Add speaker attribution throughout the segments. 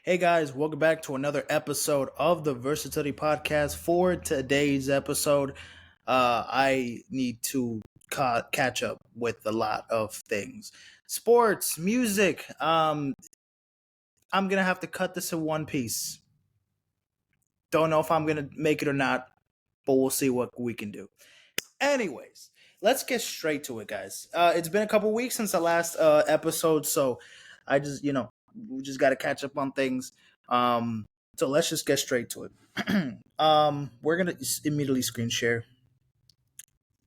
Speaker 1: Hey guys, welcome back to another episode of the Versatility Podcast. For today's episode, I need to catch up with a lot of things. Sports, music. I'm gonna have to cut this in one piece. Don't know if I'm gonna make it or not, but we'll see what we can do. Anyways, let's get straight to it, guys. It's been a couple weeks since the last episode, so I just, we just got to catch up on things. So let's just get straight to it. We're gonna immediately screen share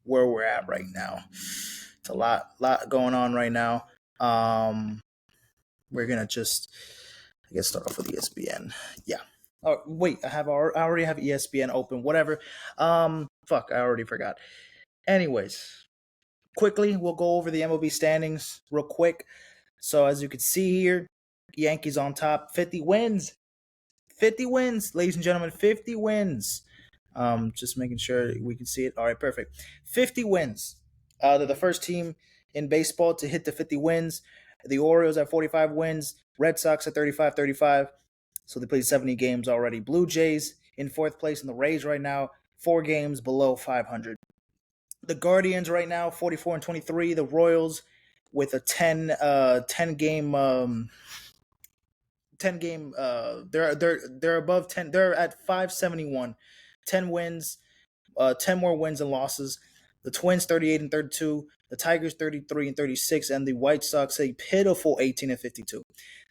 Speaker 1: where we're at right now. It's a lot going on right now. We're gonna just, I guess, start off with ESPN. Yeah. Oh wait, I already have ESPN open. Whatever. Fuck, I already forgot. Anyways, quickly, we'll go over the MLB standings real quick. So as you can see here, Yankees on top, 50 wins. 50 wins, ladies and gentlemen, 50 wins. Just making sure we can see it. All right, perfect. 50 wins. They're the first team in baseball to hit the 50 wins. The Orioles at 45 wins. Red Sox at 35-35. So they played 70 games already. Blue Jays in fourth place in the Rays right now, 4 games below 500. The Guardians right now 44-23. The Royals with a 10 game 10 game they're above 10. They're at 571. 10 wins, 10 more wins and losses. The Twins 38-32, the Tigers 33-36, and the White Sox a pitiful 18-52.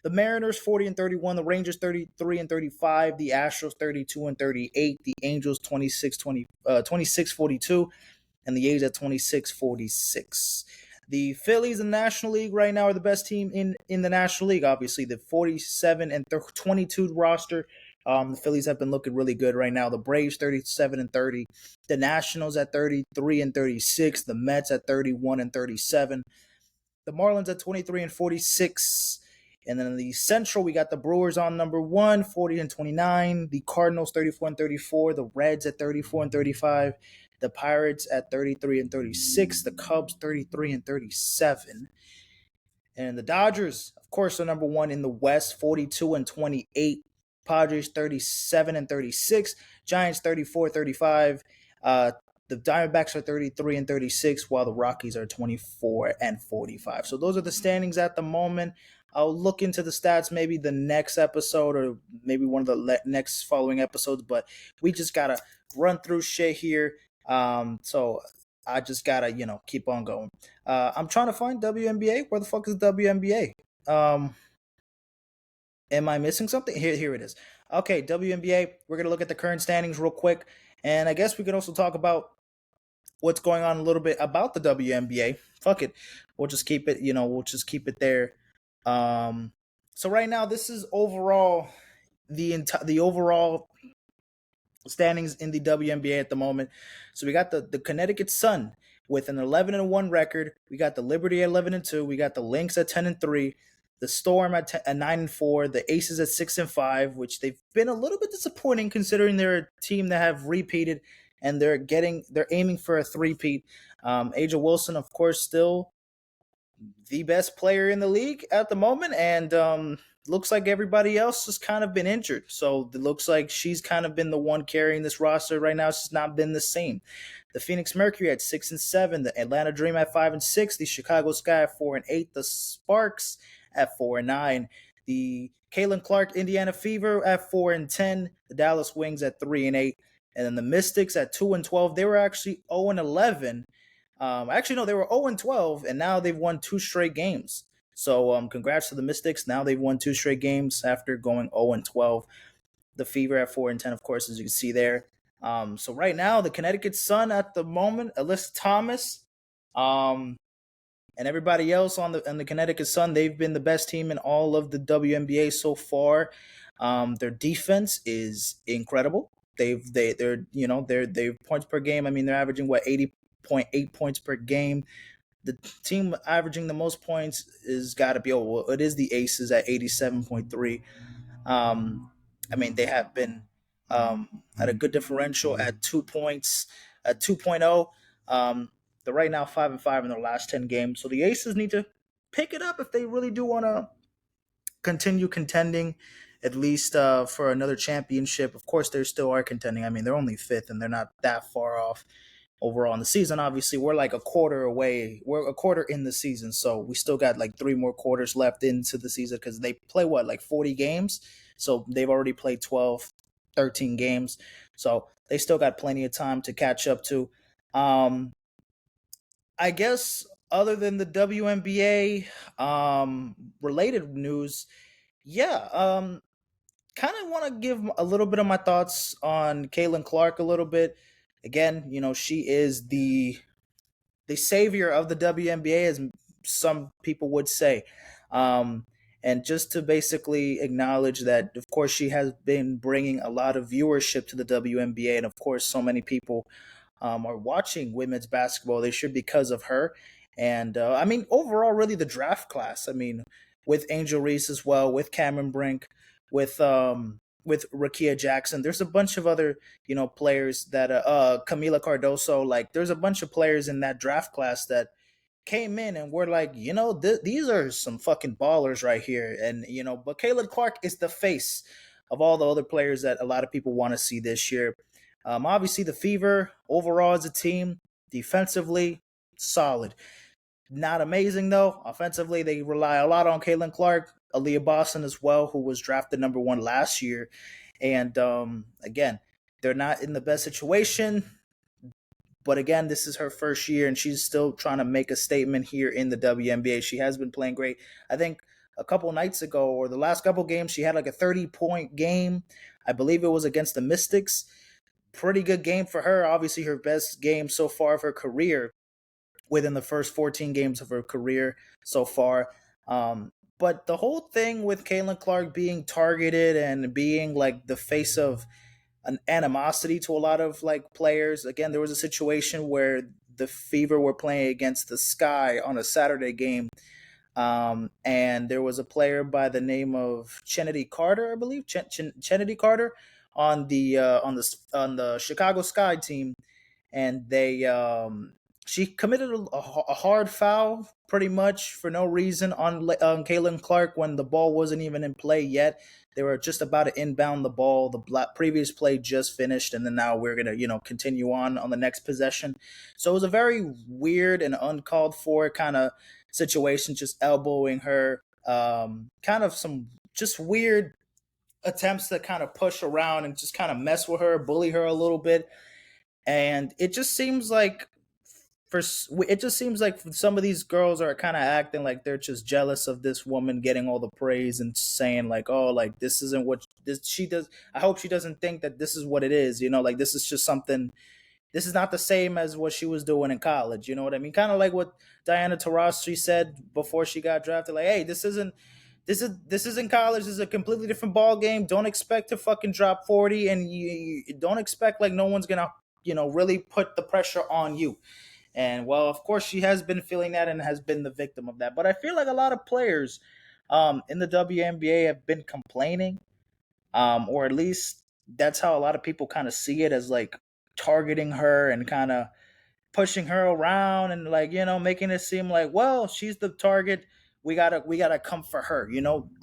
Speaker 1: The Mariners 40-31, the Rangers 33-35, the Astros 32-38, the Angels 26-42, and the A's at 26-46. The Phillies in the National League right now are the best team in the National League. Obviously, the 47-22 roster. The Phillies have been looking really good right now. The Braves 37-30, the Nationals at 33-36, the Mets at 31-37, the Marlins at 23-46. And then in the Central, we got the Brewers on number 1, 40-29, the Cardinals 34-34, the Reds at 34-35, the Pirates at 33-36, the Cubs 33-37. And the Dodgers, of course, are number 1 in the West, 42-28. Padres 37-36, Giants 34-35. The Diamondbacks are 33-36, while the Rockies are 24-45. So those are the standings at the moment. I'll look into the stats maybe the next episode or maybe one of the next following episodes, but we just gotta run through shit here. So I just gotta, keep on going. I'm trying to find WNBA. Where the fuck is WNBA? Am I missing something? Here it is. Okay, WNBA. We're gonna look at the current standings real quick, and I guess we could also talk about what's going on a little bit about the WNBA. Fuck it, we'll just keep it. We'll just keep it there. So right now, this is overall the overall standings in the WNBA at the moment. So we got the Connecticut Sun with an 11-1 record. We got the Liberty at 11-2. We got the Lynx at 10-3. The Storm at 9-4. The Aces at 6-5, which they've been a little bit disappointing considering they're a team that have repeated and they're aiming for a three-peat. Aja Wilson, of course, still the best player in the league at the moment, and looks like everybody else has kind of been injured. So it looks like she's kind of been the one carrying this roster right now. It's not been the same. The Phoenix Mercury at 6-7, the Atlanta Dream at 5-6, the Chicago Sky at 4-8, the Sparks at 4-9, the Caitlyn Clark Indiana Fever at 4-10, the Dallas Wings at 3-8, and then the Mystics at 2-12. They were actually 0-11. Actually, no, they were 0-12, and now they've won 2 straight games. So congrats to the Mystics. Now they've won 2 straight games after going 0-12. The Fever at 4-10, of course, as you can see there. So right now, the Connecticut Sun at the moment, Alyssa Thomas, and everybody else on the Connecticut Sun, they've been the best team in all of the WNBA so far. Their defense is incredible. They're points per game. I mean, they're averaging 80.8 points per game. The team averaging the most points is got to be it is the Aces at 87.3. I mean, they have been at a good differential at 2 points at 2.0. They're right now 5-5 in their last 10 games. So the Aces need to pick it up if they really do want to continue contending at least for another championship. Of course, they still are contending. I mean, they're only fifth, and they're not that far off overall in the season. Obviously, we're like a quarter away. We're a quarter in the season, so we still got like three more quarters left into the season because they play what, like 40 games. So they've already played 12, 13 games. So they still got plenty of time to catch up to. Um, I guess other than the WNBA related news, yeah, kind of want to give a little bit of my thoughts on Caitlin Clark a little bit. Again, she is the savior of the WNBA, as some people would say. Um, and just to basically acknowledge that, of course, she has been bringing a lot of viewership to the WNBA, and of course, so many people are watching women's basketball this year because of her. And I mean, overall, really the draft class. I mean, with Angel Reese as well, with Cameron Brink, with Rakia Jackson. There's a bunch of other players that Camila Cardoso. Like, there's a bunch of players in that draft class that came in and we're like, these are some fucking ballers right here. And but Caitlin Clark is the face of all the other players that a lot of people want to see this year. Obviously, the Fever overall as a team, defensively, solid. Not amazing though. Offensively, they rely a lot on Caitlin Clark, Aaliyah Boston as well, who was drafted number one last year. And again, they're not in the best situation. But again, this is her first year, and she's still trying to make a statement here in the WNBA. She has been playing great. I think a couple nights ago, or the last couple games, she had like a 30-point game. I believe it was against the Mystics. Pretty good game for her. Obviously, her best game so far of her career within the first 14 games of her career so far. But the whole thing with Caitlin Clark being targeted and being like the face of an animosity to a lot of like players. Again, there was a situation where the Fever were playing against the Sky on a Saturday game. And there was a player by the name of Chennedy Carter, I believe, Chennedy Carter on the Chicago Sky team, and she committed a hard foul pretty much for no reason on Caitlin Clark when the ball wasn't even in play yet. They were just about to inbound the ball. The previous play just finished, and then now we're gonna continue on the next possession. So it was a very weird and uncalled for kind of situation, just elbowing her. Kind of some just weird attempts to kind of push around and just kind of mess with her, bully her a little bit. And it just seems like some of these girls are kind of acting like they're just jealous of this woman getting all the praise and saying like, oh, like this isn't what this she does. I hope she doesn't think that this is what it is, like this is just something. This is not the same as what she was doing in college. You know what I mean? Kind of like what Diana Taurasi said before she got drafted. Like, hey, this isn't college. This is a completely different ball game. Don't expect to fucking drop 40, and you don't expect like no one's gonna really put the pressure on you. And well, of course, she has been feeling that and has been the victim of that. But I feel like a lot of players in the WNBA have been complaining, or at least that's how a lot of people kind of see it, as like targeting her and kind of pushing her around and like making it seem like, well, she's the target. We gotta come for her.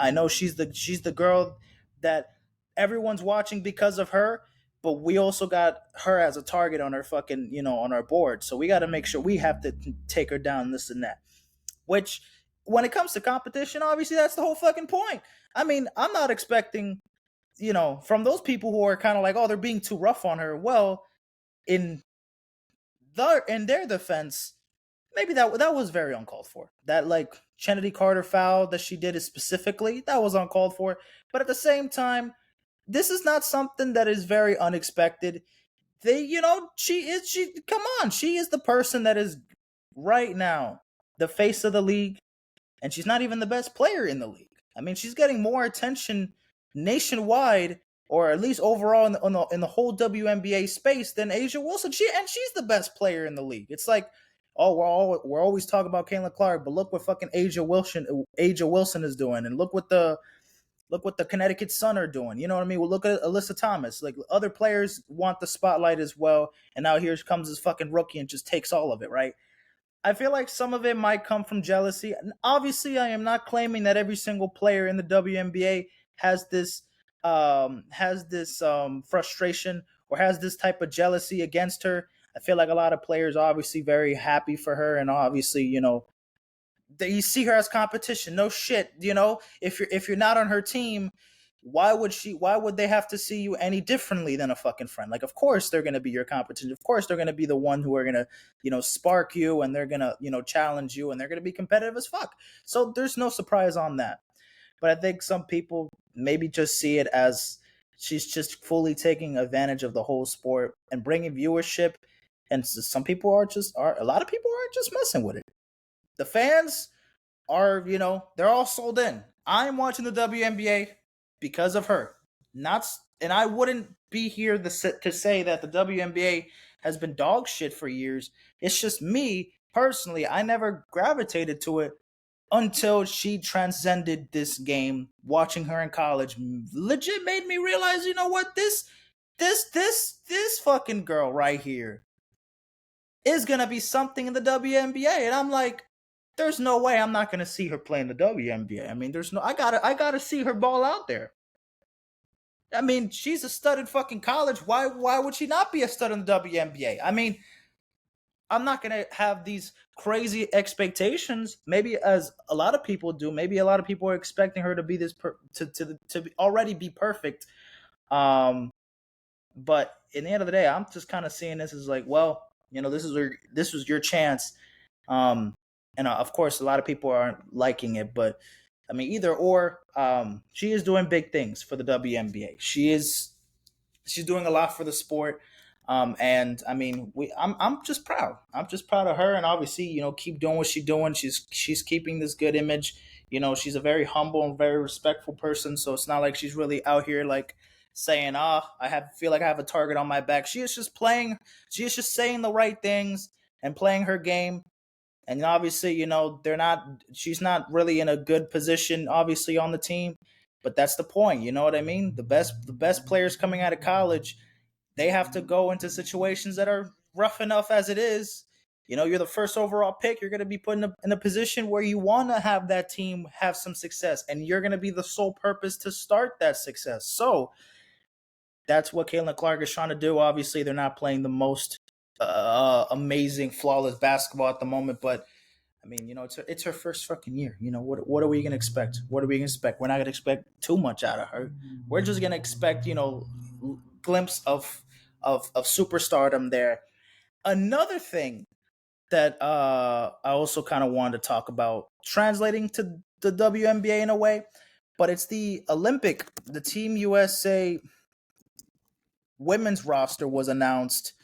Speaker 1: I know she's the girl that everyone's watching because of her, but we also got her as a target on our fucking on our board. So we got to make sure we have to take her down, this and that. Which, when it comes to competition, obviously that's the whole fucking point. I mean, I'm not expecting from those people who are kind of like, oh, they're being too rough on her. Well, in their defense, maybe that was very uncalled for. That like Chennedy Carter foul that she did is specifically, that was uncalled for. But at the same time, this is not something that is very unexpected. She come on, she is the person that is right now the face of the league, and she's not even the best player in the league. I mean, she's getting more attention nationwide, or at least overall in the whole WNBA space, than Asia Wilson. She's the best player in the league. It's like, oh, we're always talking about Caitlin Clark, but look what fucking Asia Wilson is doing, and look what the Connecticut Sun are doing. You know what I mean? Well, look at Alyssa Thomas. Like, other players want the spotlight as well, and now here comes this fucking rookie and just takes all of it, right? I feel like some of it might come from jealousy. And obviously, I am not claiming that every single player in the WNBA has this has this frustration or has this type of jealousy against her. I feel like a lot of players are obviously very happy for her, and obviously, you see her as competition. No shit, if you're not on her team, why would they have to see you any differently than a fucking friend? Like, of course they're gonna be your competition. Of course they're gonna be the one who are gonna, spark you, and they're gonna, challenge you, and they're gonna be competitive as fuck. So there's no surprise on that. But I think some people maybe just see it as she's just fully taking advantage of the whole sport and bringing viewership. And some people are a lot of people are just messing with it. The fans are, they're all sold in. I'm watching the WNBA because of her. Not, and I wouldn't be here to say that the WNBA has been dog shit for years. It's just me personally. I never gravitated to it until she transcended this game. Watching her in college legit made me realize, you know what, this fucking girl right here is gonna be something in the WNBA, and I'm like, there's no way I'm not gonna see her play in the WNBA. I mean, there's no, I gotta see her ball out there. I mean, she's a stud in fucking college. Why would she not be a stud in the WNBA? I mean, I'm not gonna have these crazy expectations. Maybe as a lot of people do. Maybe a lot of people are expecting her to be this to already be perfect. Um, but in the end of the day, I'm just kind of seeing this as like, well, this was your chance. Um, and of course, a lot of people aren't liking it, but I mean, either or. She is doing big things for the WNBA. She's doing a lot for the sport. And I mean, I'm just proud. I'm just proud of her, and obviously, keep doing what she's doing. She's keeping this good image. She's a very humble and very respectful person. So it's not like she's really out here like saying, feel like I have a target on my back." She is just playing. She is just saying the right things and playing her game. And obviously, they're not. She's not really in a good position, obviously, on the team. But that's the point. You know what I mean? The best players coming out of college, they have to go into situations that are rough enough as it is. You're the first overall pick. You're going to be put in a position where you want to have that team have some success, and you're going to be the sole purpose to start that success. So that's what Caitlyn Clark is trying to do. Obviously, they're not playing the most amazing, flawless basketball at the moment, but I mean, it's her first fucking year. What are we gonna expect? What are we gonna expect? We're not gonna expect too much out of her. We're just gonna expect, glimpse of superstardom there. Another thing that I also kind of wanted to talk about, translating to the WNBA in a way, but it's the Team USA women's roster was announced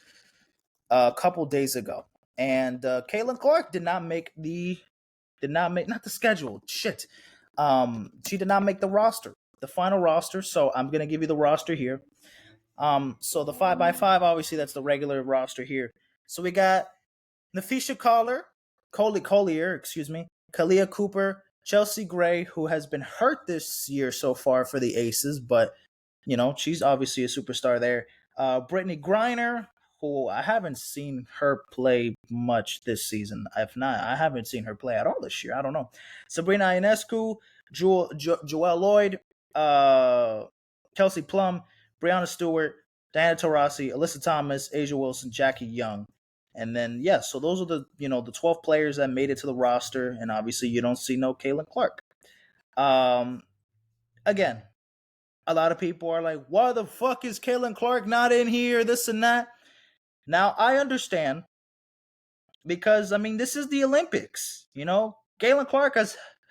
Speaker 1: a couple days ago, and Caitlin Clark did not make not the schedule. Shit. She did not make the roster, the final roster. So I'm gonna give you the roster here. So the 5x5, obviously that's the regular roster here. So we got Nafisha Collier, excuse me, Kalia Cooper, Chelsea Gray, who has been hurt this year so far for the Aces, but she's obviously a superstar there. Brittany Griner, who I haven't seen her play much this season. If not, I haven't seen her play at all this year. I don't know. Sabrina Ionescu, Joelle Lloyd, Kelsey Plum, Brianna Stewart, Diana Taurasi, Alyssa Thomas, Asia Wilson, Jackie Young. And then, yeah, so those are the 12 players that made it to the roster. And obviously, you don't see no Caitlin Clark. Again, a lot of people are like, why the fuck is Caitlin Clark not in here? This and that. Now, I understand because, I mean, this is the Olympics. Caitlin Clark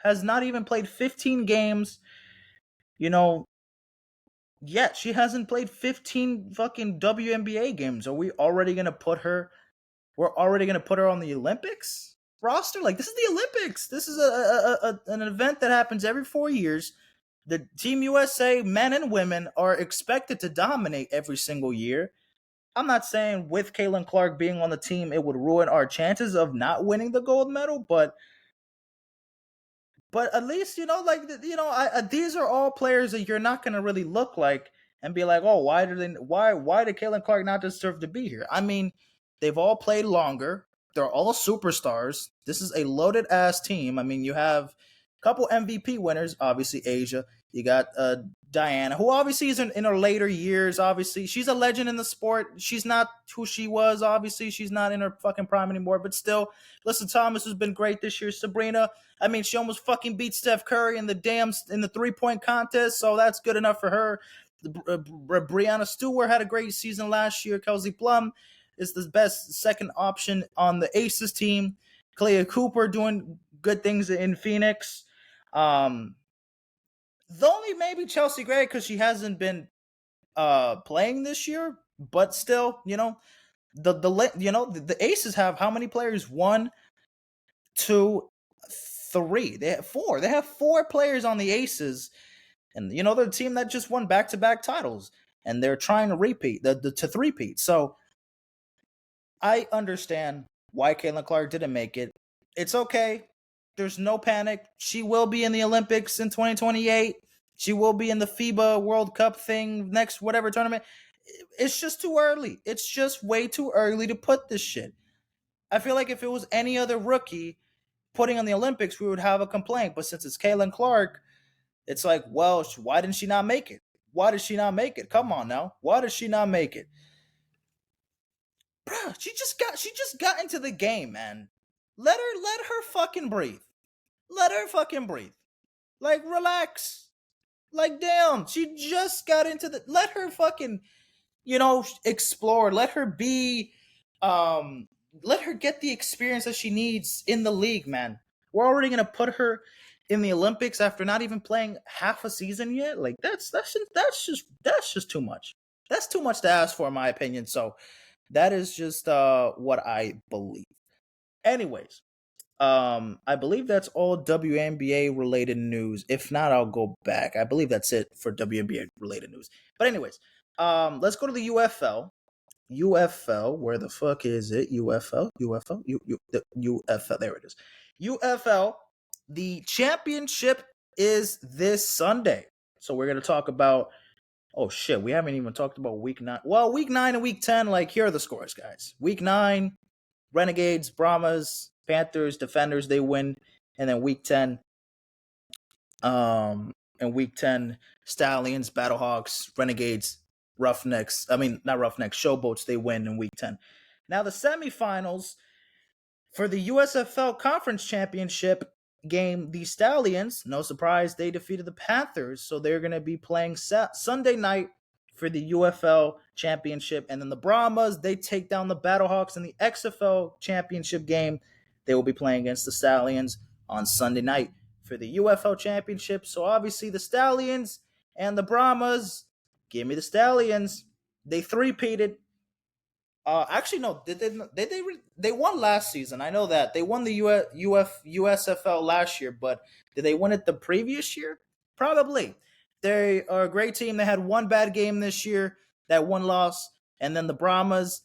Speaker 1: has not even played 15 games, yet. She hasn't played 15 fucking WNBA games. Are we already going to put her? We're already going to put her on the Olympics roster? Like, this is the Olympics. This is an event that happens every 4 years. The Team USA men and women are expected to dominate every single year. I'm not saying with Caitlin Clark being on the team, it would ruin our chances of not winning the gold medal, but at least these are all players that you're not going to really look like and be like, oh, why did Caitlin Clark not deserve to be here? I mean, they've all played longer. They're all superstars. This is a loaded ass team. I mean, you have a couple MVP winners, obviously Asia. You got Diana, who obviously is in her later years. Obviously, she's a legend in the sport. She's not who she was. Obviously, she's not in her fucking prime anymore. But still, Alyssa Thomas has been great this year. Sabrina, I mean, she almost fucking beat Steph Curry in the 3-point contest. So that's good enough for her. Brianna Stewart had a great season last year. Kelsey Plum is the best second option on the Aces team. Clea Cooper doing good things in Phoenix. The only maybe Chelsea Gray because she hasn't been playing this year, but still, the Aces have how many players? 1, 2, 3. They have 4. They have 4 players on the Aces, and they're a team that just won back-to-back titles, and they're trying to repeat to three-peat. So I understand why Caitlyn Clark didn't make it. It's okay. There's no panic. She will be in the Olympics in 2028. She will be in the FIBA World Cup thing next whatever tournament. It's just too early. It's just way too early to put this shit. I feel like if it was any other rookie putting on the Olympics, we would have a complaint. But since it's Caitlyn Clark, it's like, well, why didn't she not make it? Why did she not make it? Come on now. Why did she not make it? Bruh, she just got into the game, man. Let her fucking breathe. Let her fucking breathe. Like, relax. Like, damn, she just got into the. Let her fucking, explore. Let her be, let her get the experience that she needs in the league, man. We're already gonna put her in the Olympics after not even playing half a season yet. Like, that's just too much. That's too much to ask for, in my opinion. So, that is just what I believe. Anyways, I believe that's all WNBA related news. If not, I'll go back. I believe that's it for WNBA related news. But anyways, let's go to the UFL. UFL, where the fuck is it? UFL, the UFL. There it is. UFL. The championship is this Sunday, so we're gonna talk about. Oh shit, we haven't even talked about week 9. Well, week 9 and week 10. Like, here are the scores, guys. Week 9, Renegades, Brahmas, Panthers, Defenders, they win. And then week 10, and week 10, Stallions, Battlehawks, Renegades, Roughnecks. I mean, not Roughnecks, Showboats, they win in week 10. Now, the semifinals for the USFL Conference Championship game, the Stallions, no surprise, they defeated the Panthers. So they're going to be playing Sunday night for the UFL Championship. And then the Brahmas, they take down the Battlehawks in the XFL Championship game. They will be playing against the Stallions on Sunday night for the UFL Championship. So obviously the Stallions and the Brahmas, give me the Stallions. They three-peated. Actually, no. They won last season? I know that they won the USFL last year, but did they win it the previous year? Probably. They are a great team. They had one bad game this year, that one loss, and then the Brahmas.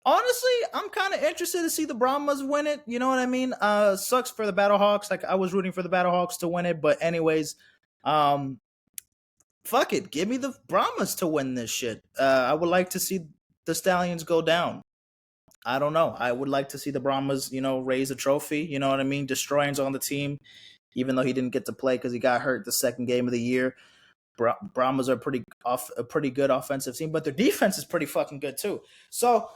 Speaker 1: Honestly, I'm kind of interested to see the Brahmas win it. You know what I mean? Sucks for the Battlehawks. Like, I was rooting for the Battlehawks to win it, but anyways, fuck it. Give me the Brahmas to win this shit. I would like to see the Stallions go down. I don't know. I would like to see the Brahmas, raise a trophy. You know what I mean? Destroying's on the team, even though he didn't get to play because he got hurt the second game of the year. Brahmas are a pretty good offensive team, but their defense is pretty fucking good too. So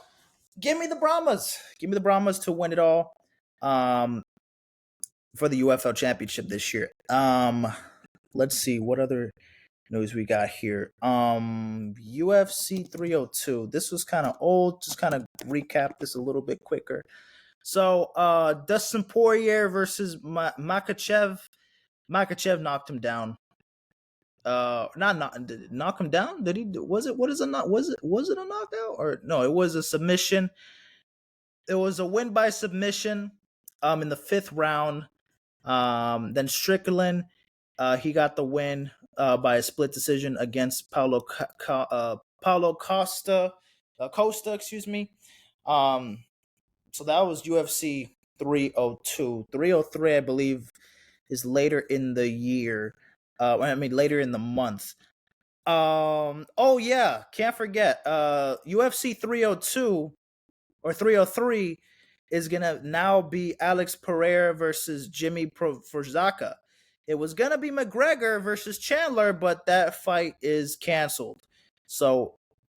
Speaker 1: give me the Brahmas. Give me the Brahmas to win it all for the UFL Championship this year. Let's see what other news we got here. UFC 302. This was kind of old. Just kind of recap this a little bit quicker. So, Dustin Poirier versus Makhachev. Makhachev knocked him down. Did it knock him down? Did he? Was it? What is a knock? Was it a knockout or no? It was a submission. It was a win by submission. In the 5th round. Then Strickland. He got the win by a split decision against Paulo Costa. Excuse me. So that was UFC 302. 303, I believe, is later in the year. Later in the month. Oh yeah, can't forget. UFC 302 or 303 is gonna now be Alex Pereira versus Jimmy Prochazka. It was going to be McGregor versus Chandler, but that fight is canceled. So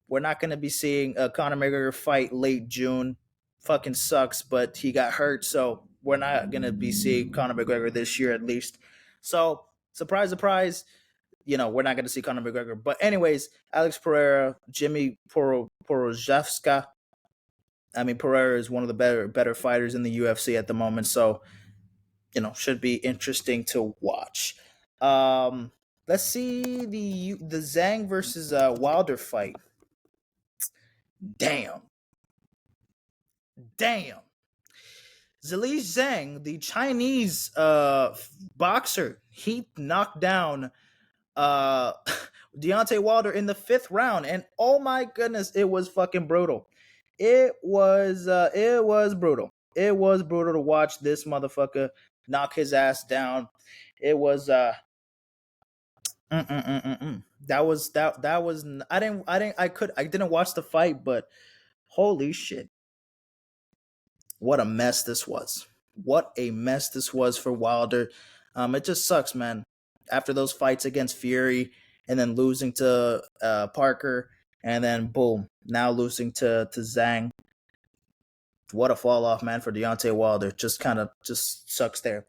Speaker 1: we're not going to be seeing a Conor McGregor fight late June. Fucking sucks, but he got hurt, so we're not going to be seeing Conor McGregor this year at least. So, surprise, surprise, we're not going to see Conor McGregor. But anyways, Alex Pereira, Jimmy Porozhevska. I mean, Pereira is one of the better fighters in the UFC at the moment, so should be interesting to watch. Let's see the Zheng versus Wilder fight. Damn. Zhilei Zheng, the Chinese boxer, he knocked down Deontay Wilder in the 5th round, and oh my goodness, it was fucking brutal. It was brutal. It was brutal to watch this motherfucker knock his ass down. It was that was I didn't watch the fight, but holy shit. What a mess this was. What a mess this was for Wilder. It just sucks, man. After those fights against Fury and then losing to Parker and then boom, now losing to Zhang. What a fall off, man, for Deontay Wilder. Just sucks there.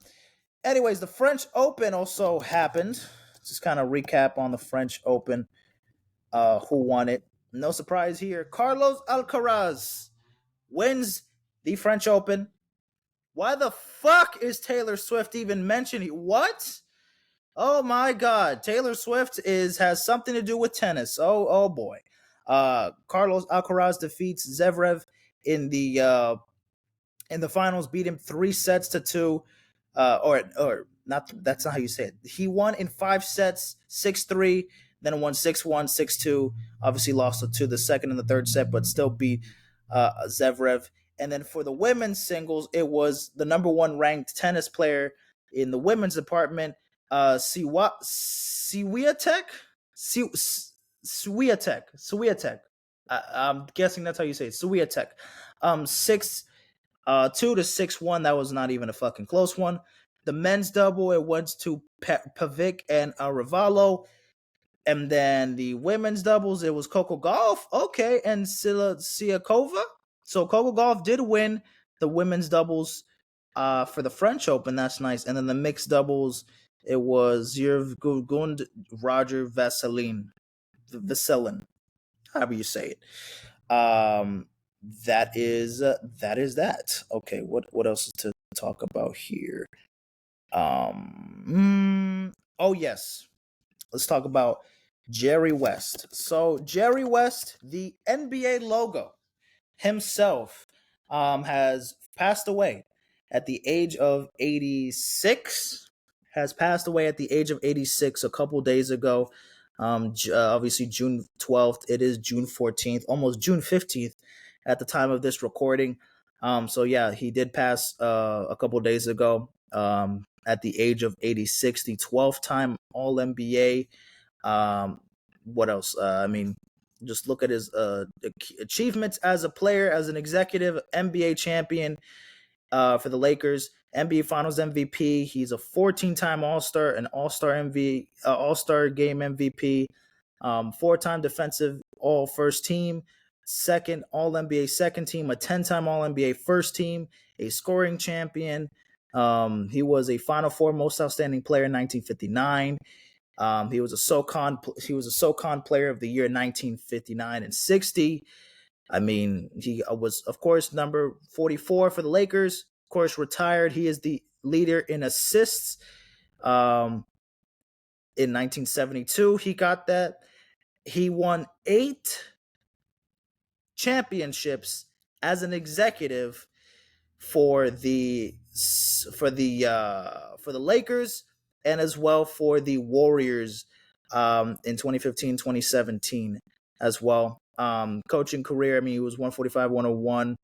Speaker 1: Anyways, the French Open also happened. Just kind of recap on the French Open. Who won it? No surprise here. Carlos Alcaraz wins the French Open. Why the fuck is Taylor Swift even mentioned? What? Oh my God. Taylor Swift has something to do with tennis. Oh boy. Carlos Alcaraz defeats Zverev in the finals, beat him 3-2. Or not. That's not how you say it. He won in 5 sets, 6-3, then won 6-1, 6-2. Obviously lost to the second and the third set, but still beat Zverev. And then for the women's singles, it was the number 1 ranked tennis player in the women's department, Swiatek. I'm guessing that's how you say it. Swiatek. 6-2 to 6-1. That was not even a fucking close one. The men's double, it went to Pavic and Ravallo. And then the women's doubles, it was Coco Gauff, okay, and Siakova. So Coco Gauff did win the women's doubles for the French Open. That's nice. And then the mixed doubles, it was Gund Roger Vaseline, however you say it. That is that. Okay, what else is to talk about here? Oh yes, let's talk about Jerry West. So Jerry West, the NBA logo himself, has passed away at the age of 86. Has passed away at the age of 86 a couple days ago. Obviously June 12th. It is June 14th, almost June 15th at the time of this recording. So yeah, he did pass a couple days ago. At the age of 86, the 12th time All NBA. What else? I mean, just look at his achievements as a player, as an executive, NBA champion for the Lakers, NBA Finals MVP. He's a 14-time All-Star, an All-Star All-Star Game MVP, 4-time defensive All-First Team, second All-NBA second team, a 10-time All-NBA first team, a scoring champion. He was a Final Four Most Outstanding Player in 1959. He was a SoCon Player of the Year in 1959 and 60. I mean, he was, of course, number 44 for the Lakers. Of course, retired. He is the leader in assists. In 1972, he got that. He won 8 championships as an executive for the Lakers and as well for the Warriors in 2015, 2017 as well. Coaching career, I mean, he was 145, 101.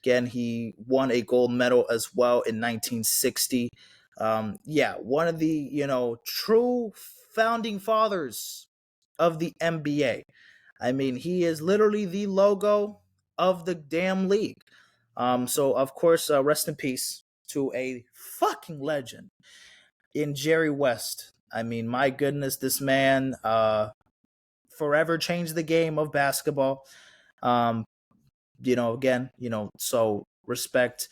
Speaker 1: Again, he won a gold medal as well in 1960. One of the, true founding fathers of the NBA. I mean, he is literally the logo of the damn league. So, of course, rest in peace to a fucking legend. in Jerry West. I mean, my goodness, this man forever changed the game of basketball. Um, again, so respect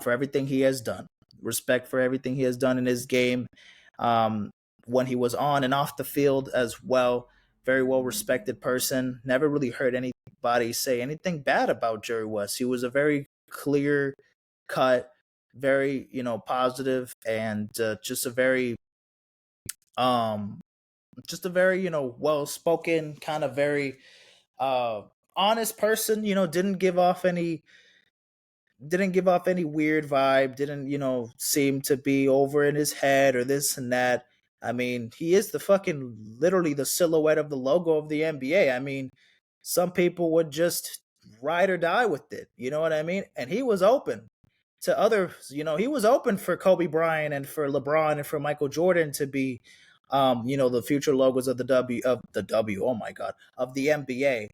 Speaker 1: for everything he has done. Respect for everything he has done in his game. Um, when he was on and off the field as well, very well respected person. Never really heard anybody say anything bad about Jerry West. He was a very clear cut, very positive, and um, just a very well spoken, kind of very uh honest person. Didn't give off any weird vibe, didn't, seem to be over in his head or this and that. I mean, he is the fucking literally the silhouette of the logo of the NBA. I mean, some people would just ride or die with it. You know what I mean? And he was open to others. He was open for Kobe Bryant and for LeBron and for Michael Jordan to be, the future logos of the W. Oh my God, of the NBA.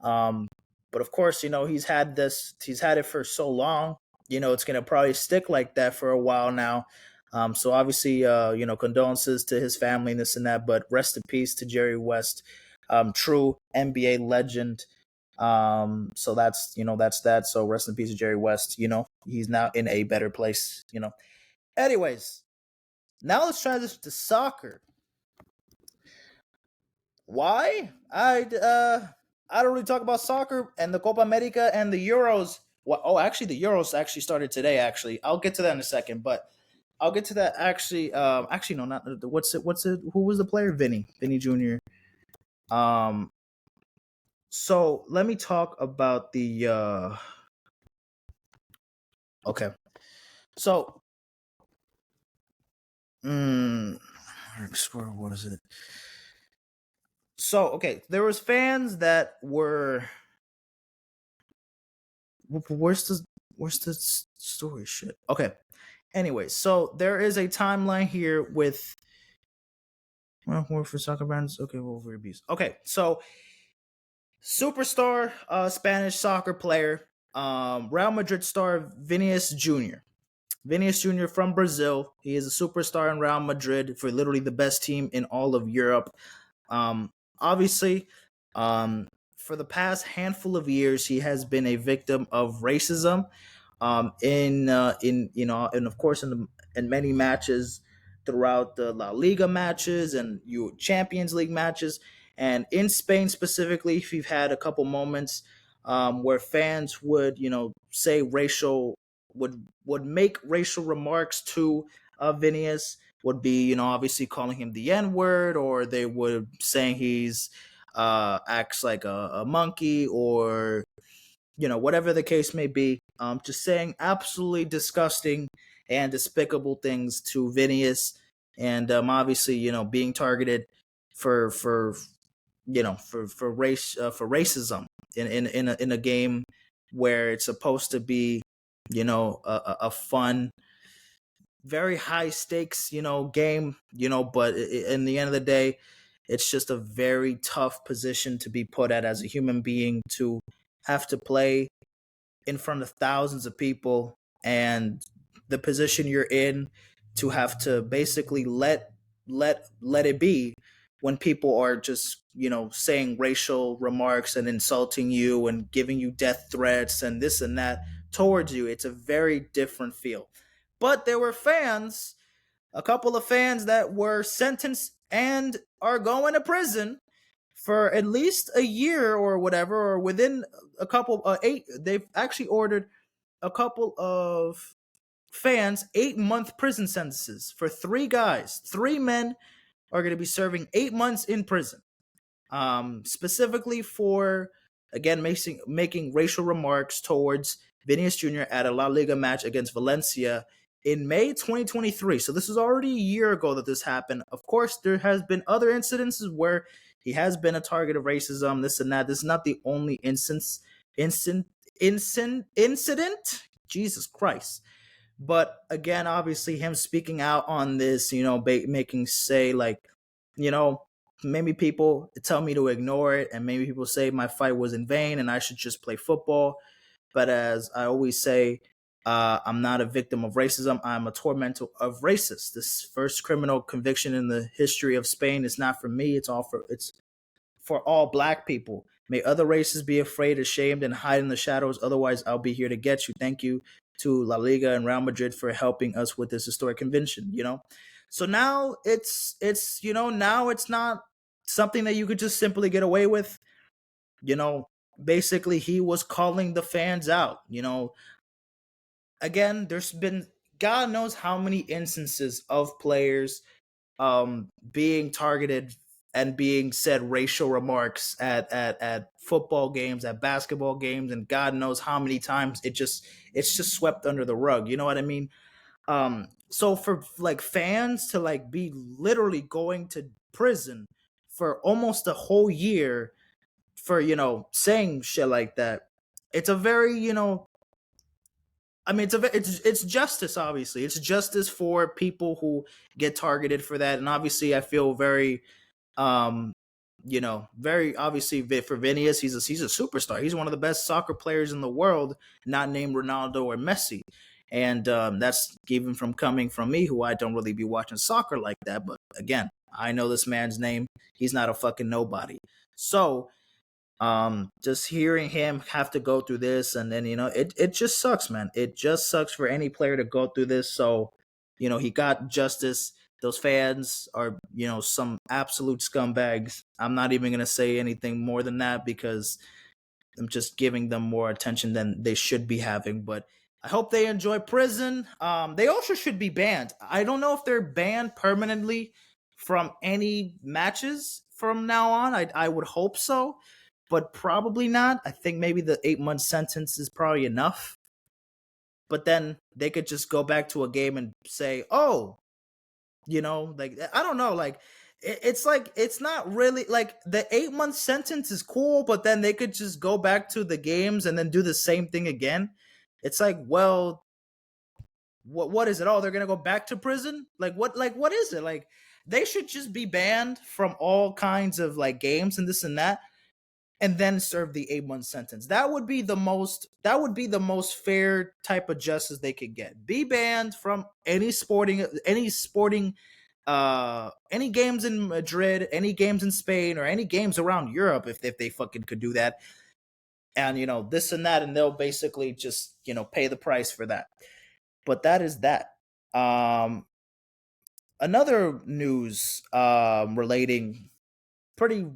Speaker 1: Um, but of course, he's had it for so long. It's gonna probably stick like that for a while now. So obviously, condolences to his family and this and that. But rest in peace to Jerry West, true NBA legend. So that's that. So rest in peace to Jerry West. He's now in a better place. Anyways, now let's try this to soccer. Why? I don't really talk about soccer and the Copa America and the Euros. Well, actually, the Euros actually started today. Actually, I'll get to that in a second, but I'll get to that actually. Actually, no, not what's it. Who was the player? Vinny Jr. Um, so let me talk about the. Okay, so, what is it? So okay, there was fans that were. Where's the story? Shit. Okay. Anyway, so there is a timeline here with. Well, for soccer brands. Okay, well, for abuse. Okay, so superstar Spanish soccer player, Real Madrid star Vinicius Jr. Vinicius Jr. from Brazil. He is a superstar in Real Madrid for literally the best team in all of Europe. Obviously, for the past handful of years, he has been a victim of racism. And of course in many matches throughout the La Liga matches and Champions League matches, and in Spain specifically, we've had a couple moments where fans would say racial would make racial remarks to Vinicius, would be obviously calling him the N word, or they would saying he's acts like a monkey, or whatever the case may be, just saying absolutely disgusting and despicable things to Vinicius, and obviously being targeted for racism in a game where it's supposed to be a fun, very high stakes game, but in the end of the day, it's just a very tough position to be put at as a human being, to have to play in front of thousands of people, and the position you're in to have to basically let it be when people are just saying racial remarks and insulting you and giving you death threats and this and that towards you. It's a very different feel. But there were fans, a couple of fans that were sentenced and are going to prison for at least a year or whatever, or within a couple eight. They've actually ordered a couple of fans 8-month prison sentences for 3 guys. 3 men are going to be serving 8 months in prison, specifically for, again, making racial remarks towards Vinicius Jr. at a La Liga match against Valencia in May 2023. So this is already a year ago that this happened. Of course, there has been other incidences where he has been a target of racism, this and that. This is not the only incident. Jesus Christ. But again, obviously, him speaking out on this, making say like, maybe people tell me to ignore it, and maybe people say my fight was in vain and I should just play football. But as I always say, I'm not a victim of racism. I'm a tormentor of racists. This first criminal conviction in the history of Spain is not for me. It's for all black people. May other races be afraid, ashamed, and hide in the shadows. Otherwise, I'll be here to get you. Thank you to La Liga and Real Madrid for helping us with this historic convention. So now now it's not something that you could just simply get away with. You know, Basically, he was calling the fans out. Again, there's been God knows how many instances of players being targeted and being said racial remarks at football games, at basketball games, and God knows how many times it's just swept under the rug. You know what I mean? So for like fans to like be literally going to prison for almost a whole year for saying shit like that, it's a very it's justice. Obviously, it's justice for people who get targeted for that, and obviously, I feel very, very obviously for Vinicius. He's a superstar. He's one of the best soccer players in the world, not named Ronaldo or Messi, and that's even from coming from me, who I don't really be watching soccer like that. But again, I know this man's name. He's not a fucking nobody. So just hearing him have to go through this, and then it just sucks, man. It just sucks for any player to go through this. So he got justice. Those fans are some absolute scumbags. I'm not even gonna say anything more than that because I'm just giving them more attention than they should be having. But I hope they enjoy prison. They also should be banned. I don't know if they're banned permanently from any matches from now on. I would hope so, but probably not. I think maybe the 8-month sentence is probably enough. But then they could just go back to a game and say, "Oh, like I don't know, like it's not really like the 8-month sentence is cool, but then they could just go back to the games and then do the same thing again." It's like, well, what is it? Oh, they're gonna go back to prison? What is it? Like they should just be banned from all kinds of like games and this and that, and then serve the 8-month sentence. That would be the most fair type of justice they could get. Be banned from any sporting any games in Madrid, any games in Spain, or any games around Europe if they fucking could do that. And this and that, and they'll basically just pay the price for that. But that is that. Another news relating pretty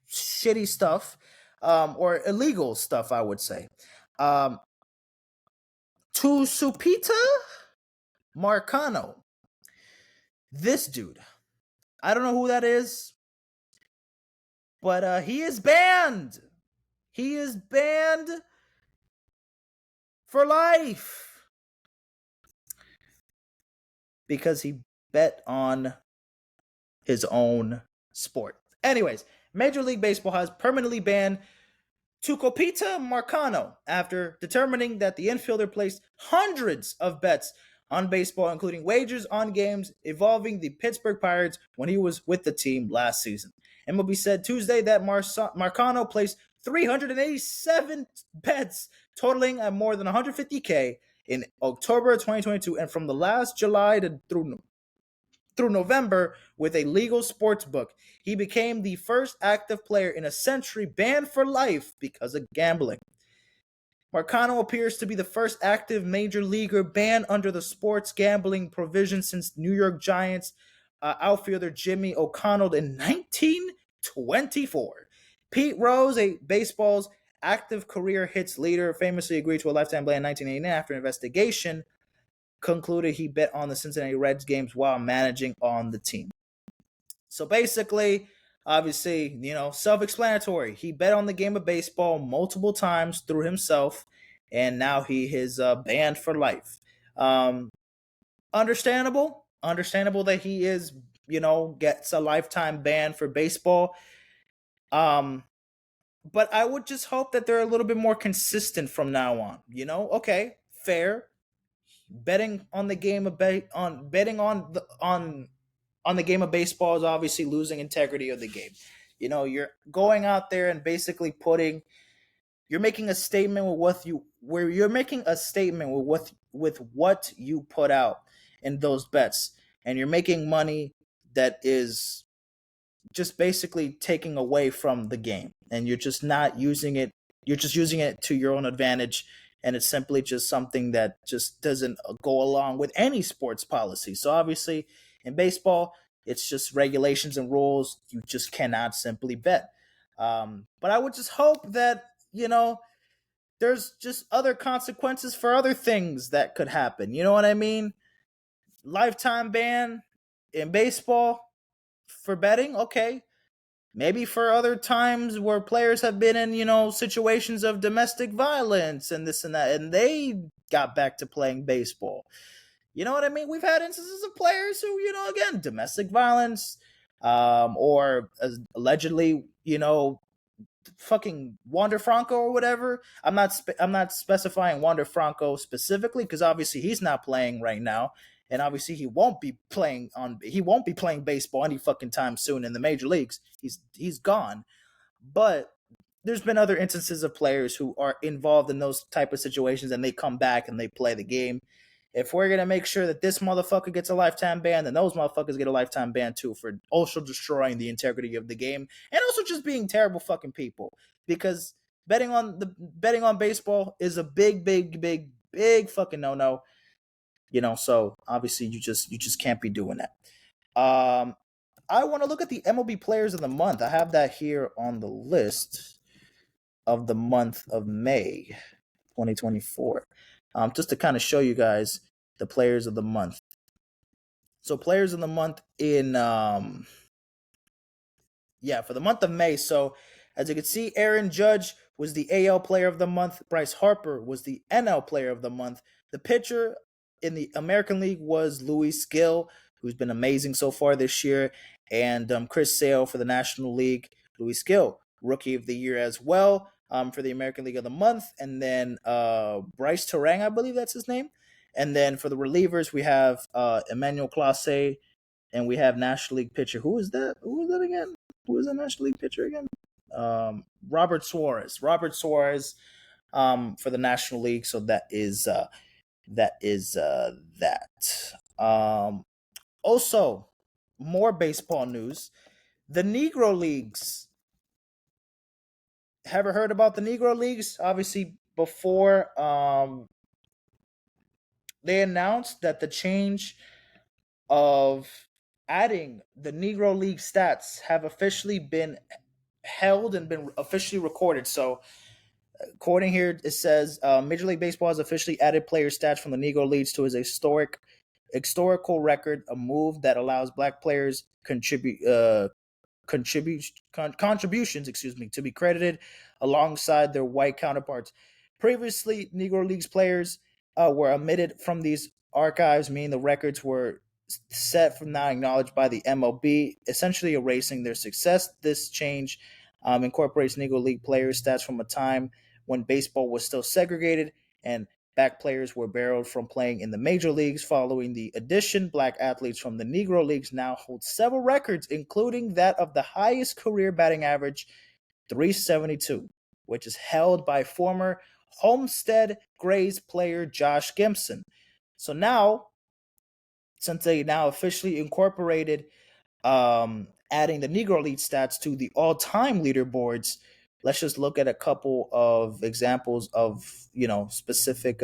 Speaker 1: shitty stuff, or illegal stuff, I would say. Tucupita Marciano. This dude, I don't know who that is, but he is banned. He is banned for life because he bet on his own sport. Anyways, Major League Baseball has permanently banned Tucupita Marciano after determining that the infielder placed hundreds of bets on baseball, including wagers on games involving the Pittsburgh Pirates when he was with the team last season. MLB said Tuesday that Marciano placed 387 bets, totaling at more than 150K in October 2022, and from the last July through November with a legal sports book. He became the first active player in a century banned for life because of gambling. Marciano appears to be the first active major leaguer banned under the sports gambling provision since New York Giants outfielder Jimmy O'Connell in 1924. Pete Rose, a baseball's active career hits leader, famously agreed to a lifetime ban in 1989 after investigation concluded he bet on the Cincinnati Reds games while managing on the team. So basically, obviously, self-explanatory. He bet on the game of baseball multiple times through himself, and now he is banned for life. Understandable that he is, gets a lifetime ban for baseball. But I would just hope that they're a little bit more consistent from now on. Okay, fair. Betting on the game of betting on the game of baseball is obviously losing integrity of the game. You're going out there and basically you're making a statement with where you're making a statement with what you put out in those bets, and you're making money that is just basically taking away from the game, and you're just not using it. You're just using it to your own advantage, and it's simply just something that just doesn't go along with any sports policy. So obviously, in baseball, it's just regulations and rules. You just cannot simply bet. But I would just hope that there's just other consequences for other things that could happen. You know what I mean? Lifetime ban in baseball for betting, okay. Maybe for other times where players have been in, situations of domestic violence and this and that, and they got back to playing baseball. You know what I mean? We've had instances of players who, again, domestic violence, or allegedly, fucking Wander Franco or whatever. I'm not specifying Wander Franco specifically because obviously he's not playing right now, and obviously he won't be playing baseball any fucking time soon in the major leagues. He's gone. But there's been other instances of players who are involved in those type of situations and they come back and they play the game. If we're gonna make sure that this motherfucker gets a lifetime ban, then those motherfuckers get a lifetime ban too for also destroying the integrity of the game and also just being terrible fucking people. Because betting on baseball is a big, big, big, big fucking no no. So obviously you just can't be doing that. I want to look at the MLB players of the month. I have that here on the list of the month of May 2024. Just to kind of show you guys the players of the month. So players of the month for the month of May. So as you can see, Aaron Judge was the AL player of the month. Bryce Harper was the NL player of the month. The pitcher in the American League was Luis Gil, who's been amazing so far this year, and Chris Sale for the National League. Luis Gil, Rookie of the Year as well, for the American League of the Month. And then Bryce Terang, I believe that's his name. And then for the relievers, we have Emmanuel Clase, and we have National League pitcher. Who is that? Who is that again? Who is the National League pitcher again? Robert Suarez. Robert Suarez for the National League. So that is that. Also, more baseball news. The Negro Leagues. Have you heard about the Negro Leagues? Obviously, before they announced that the change of adding the Negro League stats have officially been held and been officially recorded. So, according here, it says Major League Baseball has officially added player stats from the Negro Leagues to his historical record, a move that allows black players contributions, to be credited alongside their white counterparts. Previously, Negro Leagues players were omitted from these archives, meaning the records were set from not acknowledged by the MLB, essentially erasing their success. This change incorporates Negro League players' stats from a time when baseball was still segregated and black players were barred from playing in the major leagues. Following the addition, black athletes from the Negro Leagues now hold several records, including that of the highest career batting average, 372, which is held by former Homestead Grays player Josh Gibson. So now, since they now officially incorporated adding the Negro League stats to the all-time leaderboards, let's just look at a couple of examples of, specific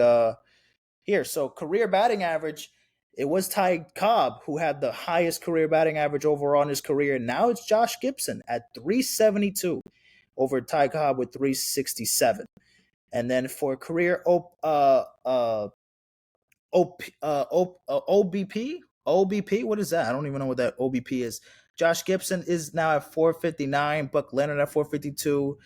Speaker 1: here. So career batting average, it was Ty Cobb who had the highest career batting average overall in his career. Now it's Josh Gibson at 372 over Ty Cobb with 367. And then for career OBP, what is that? I don't even know what that OBP is. Josh Gibson is now at 459. Buck Leonard at 452.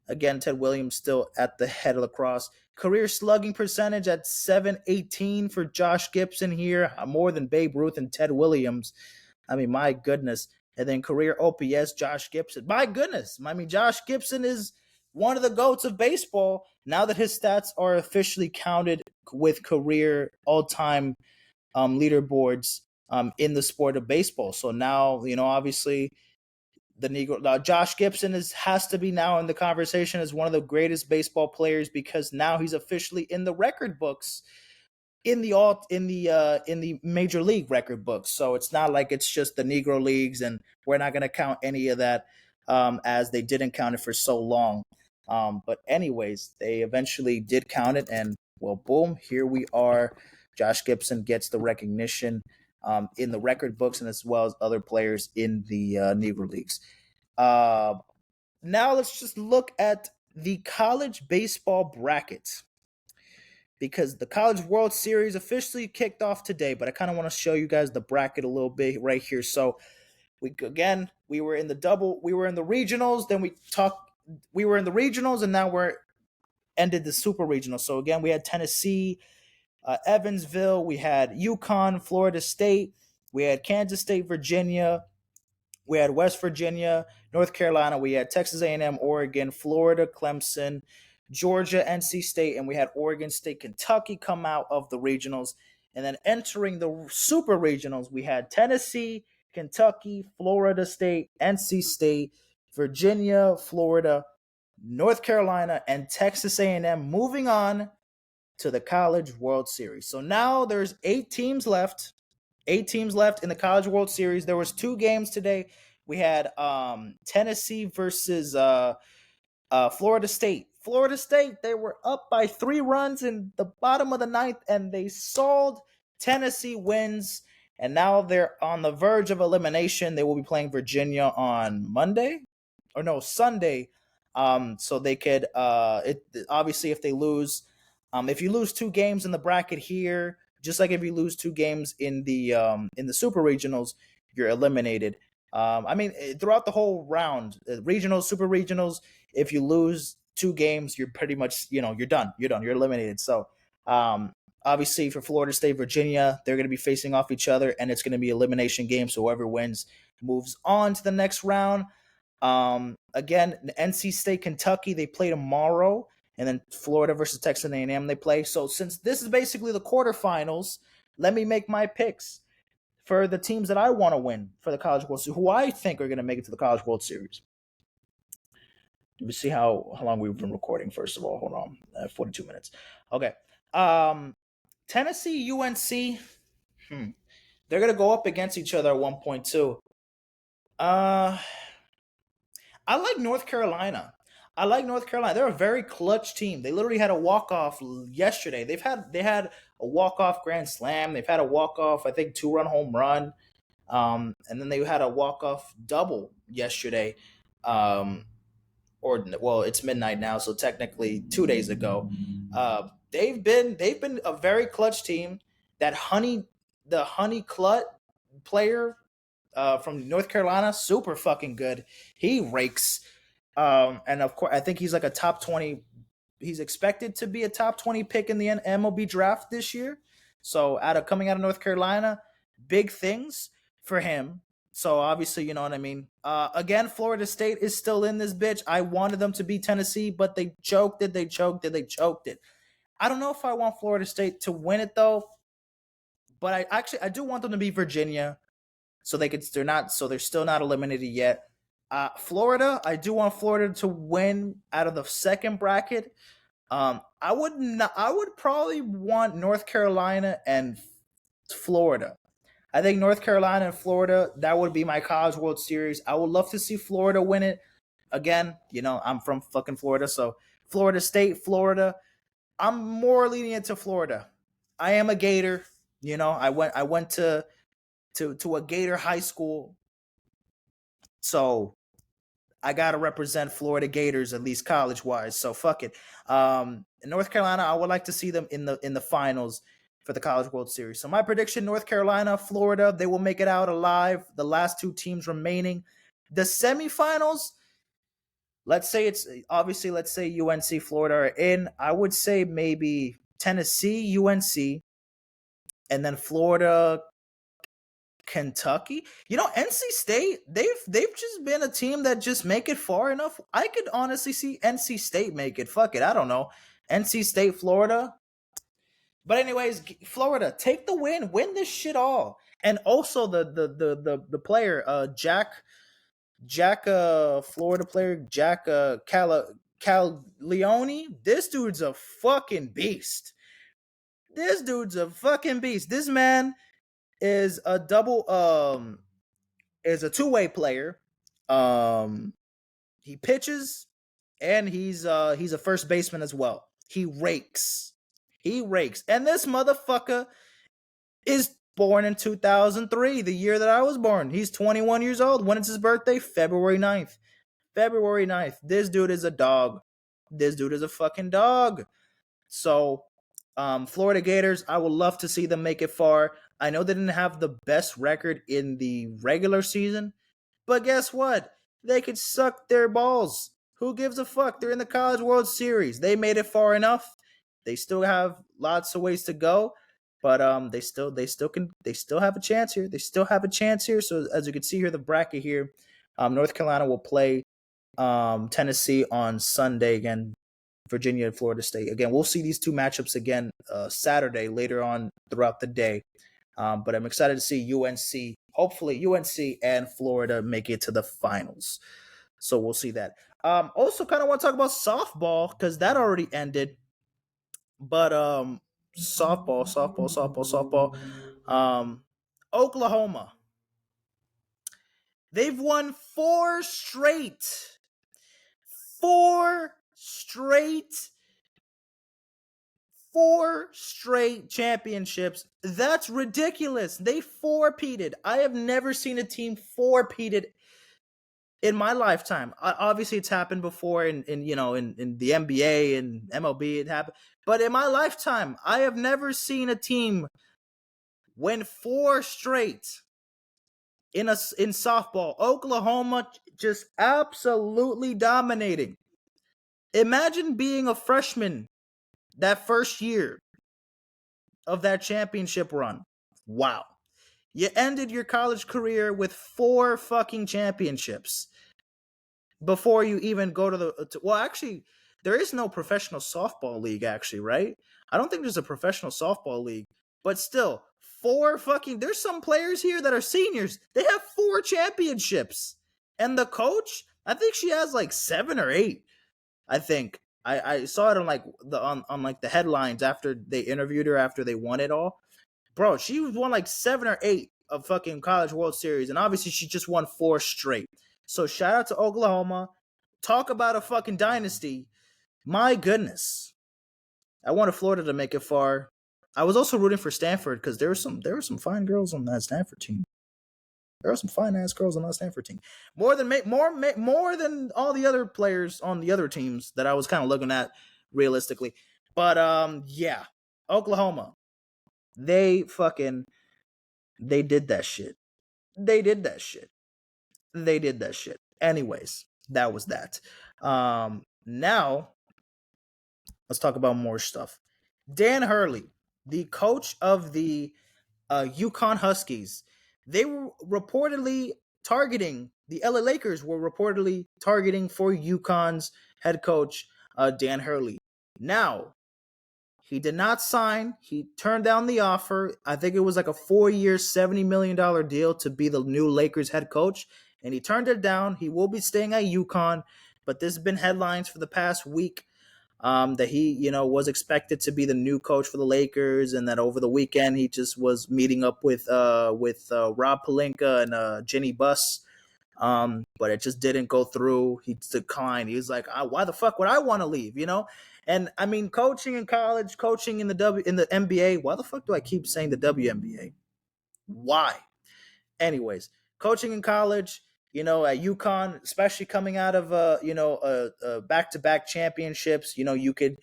Speaker 1: Again, Ted Williams still at the head of the cross. Career slugging percentage at 718 for Josh Gibson here, more than Babe Ruth and Ted Williams. I mean, my goodness. And then career OPS, Josh Gibson. My goodness. I mean, Josh Gibson is one of the GOATs of baseball now that his stats are officially counted with career all-time leaderboards in the sport of baseball. So now, obviously, the Negro. Josh Gibson has to be now in the conversation as one of the greatest baseball players because now he's officially in the record books in the major league record books. So it's not like it's just the Negro leagues, and we're not going to count any of that as they didn't count it for so long. But anyways, they eventually did count it, and well, boom, here we are. Josh Gibson gets the recognition in the record books, and as well as other players in the Negro leagues. Now let's just look at the college baseball brackets, because the College World Series officially kicked off today, but I kind of want to show you guys the bracket a little bit right here. So we were in the regionals, then we were in the regionals, and now we're ended the super regional. So again, we had Tennessee, Evansville, we had UConn, Florida State, we had Kansas State, Virginia, we had West Virginia, North Carolina, we had Texas A&M, Oregon, Florida, Clemson, Georgia, NC State, and we had Oregon State, Kentucky come out of the regionals. And then entering the super regionals, we had Tennessee, Kentucky, Florida State, NC State, Virginia, Florida, North Carolina, and Texas A&M moving on to the College World Series. So now there's 8 teams left. 8 teams left in the College World Series. There was 2 games today. We had Tennessee versus Florida State. Florida State, they were up by 3 runs in the bottom of the 9th, and they stalled. Tennessee wins, and now they're on the verge of elimination. They will be playing Virginia on Sunday. So they could, obviously, if they lose, if you lose 2 games in the bracket here, just like if you lose 2 games in the super regionals, you're eliminated. Throughout the whole round, regionals, super regionals, if you lose 2 games, you're pretty much, you're done. You're eliminated. So, obviously for Florida State, Virginia, they're going to be facing off each other, and it's going to be elimination game. So whoever wins moves on to the next round. Again, NC State, Kentucky, they play tomorrow, and then Florida versus Texas A&M they play. So since this is basically the quarterfinals, let me make my picks for the teams that I want to win for the College World Series, who I think are going to make it to the College World Series. Let me see how long we've been recording, first of all. Hold on. 42 minutes. Okay. Tennessee, UNC. They're going to go up against each other at 1.2. I like North Carolina. They're a very clutch team. They literally had a walk-off yesterday. They had a walk-off grand slam. They've had a walk-off, I think, 2-run home run. And then they had a walk-off double yesterday. It's midnight now, so technically 2 days ago. They've been a very clutch team. The Honey Clut player from North Carolina, super fucking good. He rakes. And of course, I think he's like a top 20. He's expected to be a top 20 pick in the MLB draft this year. So coming out of North Carolina, big things for him. So obviously, you know what I mean. Again, Florida State is still in this bitch. I wanted them to beat Tennessee, but they choked it. They choked it. I don't know if I want Florida State to win it though, but I do want them to beat Virginia, so they're still not eliminated yet. Florida, I do want Florida to win out of the second bracket. I would probably want North Carolina and Florida. I think North Carolina and Florida, that would be my College World Series. I would love to see Florida win it. Again, I'm from fucking Florida, so Florida State, Florida. I'm more lenient to Florida. I am a Gator. I went to a Gator high school, so I gotta represent Florida Gators, at least college wise. So fuck it. In North Carolina, I would like to see them in the finals for the College World Series. So my prediction: North Carolina, Florida, they will make it out alive. The last 2 teams remaining. The semifinals, let's say UNC, Florida are in. I would say maybe Tennessee, UNC, and then Florida, Kentucky. NC State, they've just been a team that just make it far enough. I could honestly see NC State make it. Fuck it, I don't know. NC State, Florida. But anyways, Florida, take the win this shit all. And also the player, Jack, Florida player, Jack Cal Leone. This dude's a fucking beast. This dude's a fucking beast. This man is a is a two-way player. He pitches and he's a first baseman as well. He rakes. He rakes. And this motherfucker is born in 2003, the year that I was born. He's 21 years old. When is his birthday? February 9th. February 9th. This dude is a dog. This dude is a fucking dog. So, Florida Gators, I would love to see them make it far. I know they didn't have the best record in the regular season, but guess what? They could suck their balls. Who gives a fuck? They're in the College World Series. They made it far enough. They still have lots of ways to go, but they still have a chance here. They still have a chance here. So as you can see here, the bracket here, North Carolina will play Tennessee on Sunday again. Virginia and Florida State. Again, we'll see these two matchups again Saturday later on throughout the day. But I'm excited to see UNC, hopefully UNC and Florida make it to the finals. So we'll see that. Also, kind of want to talk about softball because that already ended. But softball. Oklahoma. They've won four straight championships. That's ridiculous. They four-peated. I have never seen a team four-peated in my lifetime. Obviously, it's happened before in the NBA and MLB. It happened, but in my lifetime, I have never seen a team win four straight in softball. Oklahoma just absolutely dominating. Imagine being a freshman that first year of that championship run. Wow. You ended your college career with four fucking championships before you even go to the... Well, actually, there is no professional softball league, actually, right? I don't think there's a professional softball league. But still, there's some players here that are seniors. They have four championships. And the coach, I think she has like 7 or 8, I think. I saw it on like the headlines after they interviewed her after they won it all. Bro, she won like 7 or 8 of fucking College World Series, and obviously she just won 4 straight. So shout out to Oklahoma. Talk about a fucking dynasty. My goodness. I wanted Florida to make it far. I was also rooting for Stanford because there were some fine girls on that Stanford team. There are some fine ass girls on that Stanford team. More than all the other players on the other teams that I was kind of looking at realistically. But yeah, Oklahoma, they did that shit. They did that shit. Anyways, that was that. Now let's talk about more stuff. Dan Hurley, the coach of the UConn Huskies, they were reportedly targeting the LA Lakers were reportedly targeting for UConn's head coach Dan Hurley. Now, he did not sign. He turned down the offer. I think it was like a 4-year, $70 million deal to be the new Lakers head coach, and he turned it down. He will be staying at UConn, but there's been headlines for the past week that he, was expected to be the new coach for the Lakers, and that over the weekend he just was meeting up with Rob Pelinka and Jenny Buss, but it just didn't go through. He declined. He was like, "Why the fuck would I want to leave?" And I mean, coaching in college, coaching in the NBA. Why the fuck do I keep saying the WNBA? Why? Anyways, coaching in college. At UConn, especially coming out of back-to-back championships, you could,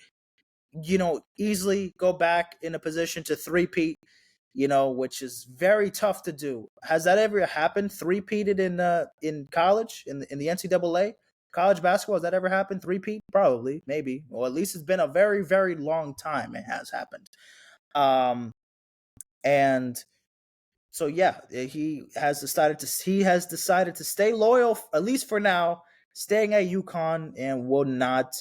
Speaker 1: easily go back in a position to three-peat, which is very tough to do. Has that ever happened? Three-peated in college, in the NCAA? College basketball, has that ever happened? Three-peat? Probably, maybe. Or at least it's been a very, very long time it has happened. And so yeah, he has decided to stay loyal, at least for now, staying at UConn, and will not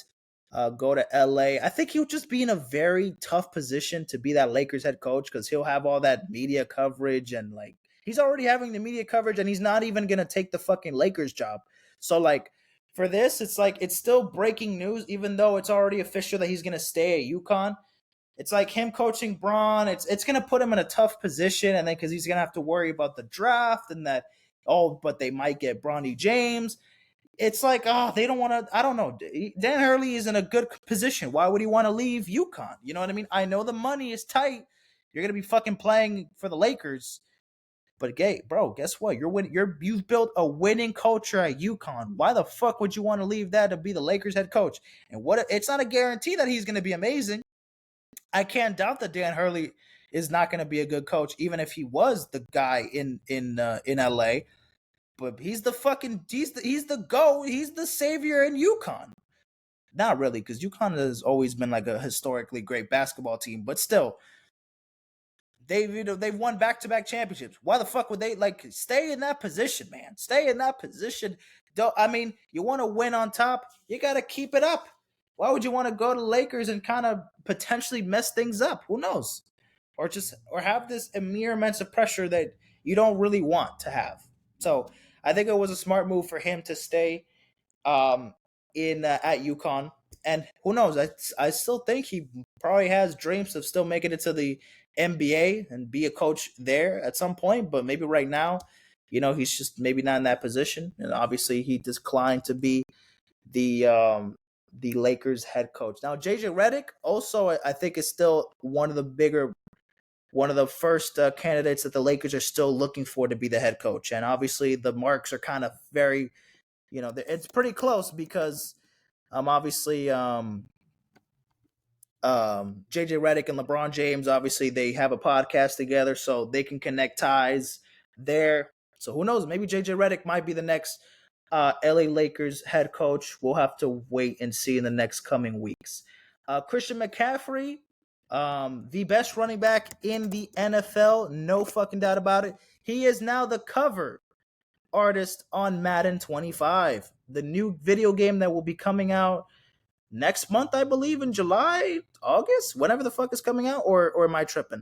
Speaker 1: go to LA. I think he'll just be in a very tough position to be that Lakers head coach because he'll have all that media coverage, and like he's already having the media coverage, and he's not even gonna take the fucking Lakers job. So like for this, it's like it's still breaking news, even though it's already official that he's gonna stay at UConn. It's like him coaching Braun. It's gonna put him in a tough position, and then because he's gonna have to worry about the draft and that. Oh, but they might get Bronny James. It's like, they don't want to. I don't know. Dan Hurley is in a good position. Why would he want to leave UConn? You know what I mean? I know the money is tight. You're gonna be fucking playing for the Lakers, but bro, guess what? You've built a winning culture at UConn. Why the fuck would you want to leave that to be the Lakers head coach? And what? It's not a guarantee that he's gonna be amazing. I can't doubt that Dan Hurley is not going to be a good coach, even if he was the guy in LA. But he's the savior in UConn. Not really, because UConn has always been like a historically great basketball team, but still, they've won back-to-back championships. Why the fuck would they stay in that position, man? Stay in that position. I mean, you want to win on top, you got to keep it up. Why would you want to go to Lakers and kind of potentially mess things up? Who knows? Or have this immense of pressure that you don't really want to have. So I think it was a smart move for him to stay in at UConn. And who knows? I still think he probably has dreams of still making it to the NBA and be a coach there at some point. But maybe right now, he's just maybe not in that position. And obviously, he declined to be the Lakers head coach. Now, JJ Redick also, I think, is still one of the first candidates that the Lakers are still looking for to be the head coach. And obviously, the marks are kind of very, it's pretty close because obviously JJ Redick and LeBron James, obviously they have a podcast together, so they can connect ties there. So who knows? Maybe JJ Redick might be the next LA Lakers head coach. We'll have to wait and see in the next coming weeks. Christian McCaffrey, the best running back in the NFL, no fucking doubt about it. He is now the cover artist on Madden 25, the new video game that will be coming out next month, I believe, in July, August, whenever the fuck is coming out, or am I tripping?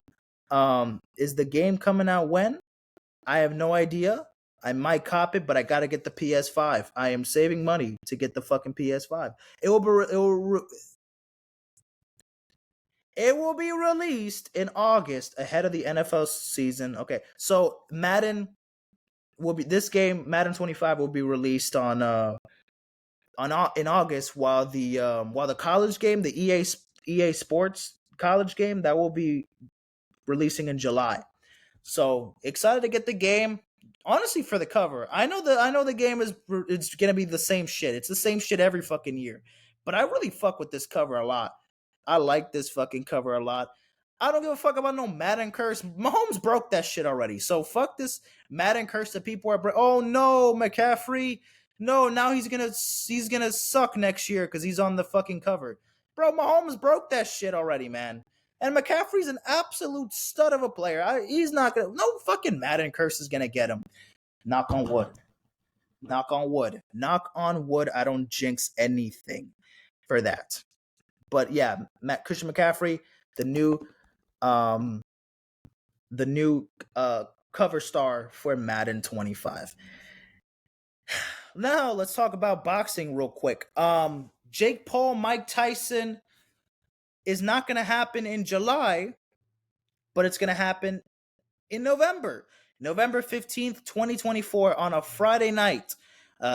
Speaker 1: Is the game coming out when? I have no idea. I might cop it, but I gotta get the PS5. I am saving money to get the fucking PS5. It will be released in August ahead of the NFL season. Okay, so Madden Madden 25 will be released in August, while the college game, the EA Sports college game, that will be releasing in July. So excited to get the game. Honestly, for the cover, I know the game it's gonna be the same shit. It's the same shit every fucking year. But I really fuck with this cover a lot. I like this fucking cover a lot. I don't give a fuck about no Madden curse. Mahomes broke that shit already. So fuck this Madden curse that people are. Oh no, McCaffrey. No, now he's gonna suck next year because he's on the fucking cover. Bro, Mahomes broke that shit already, man. And McCaffrey's an absolute stud of a player. He's not gonna. No fucking Madden curse is gonna get him. Knock on wood. Knock on wood. Knock on wood. I don't jinx anything for that. But yeah, Christian McCaffrey, the new cover star for Madden 25. Now let's talk about boxing real quick. Jake Paul, Mike Tyson is not going to happen in July, but it's going to happen in November. November 15th, 2024, on a Friday night.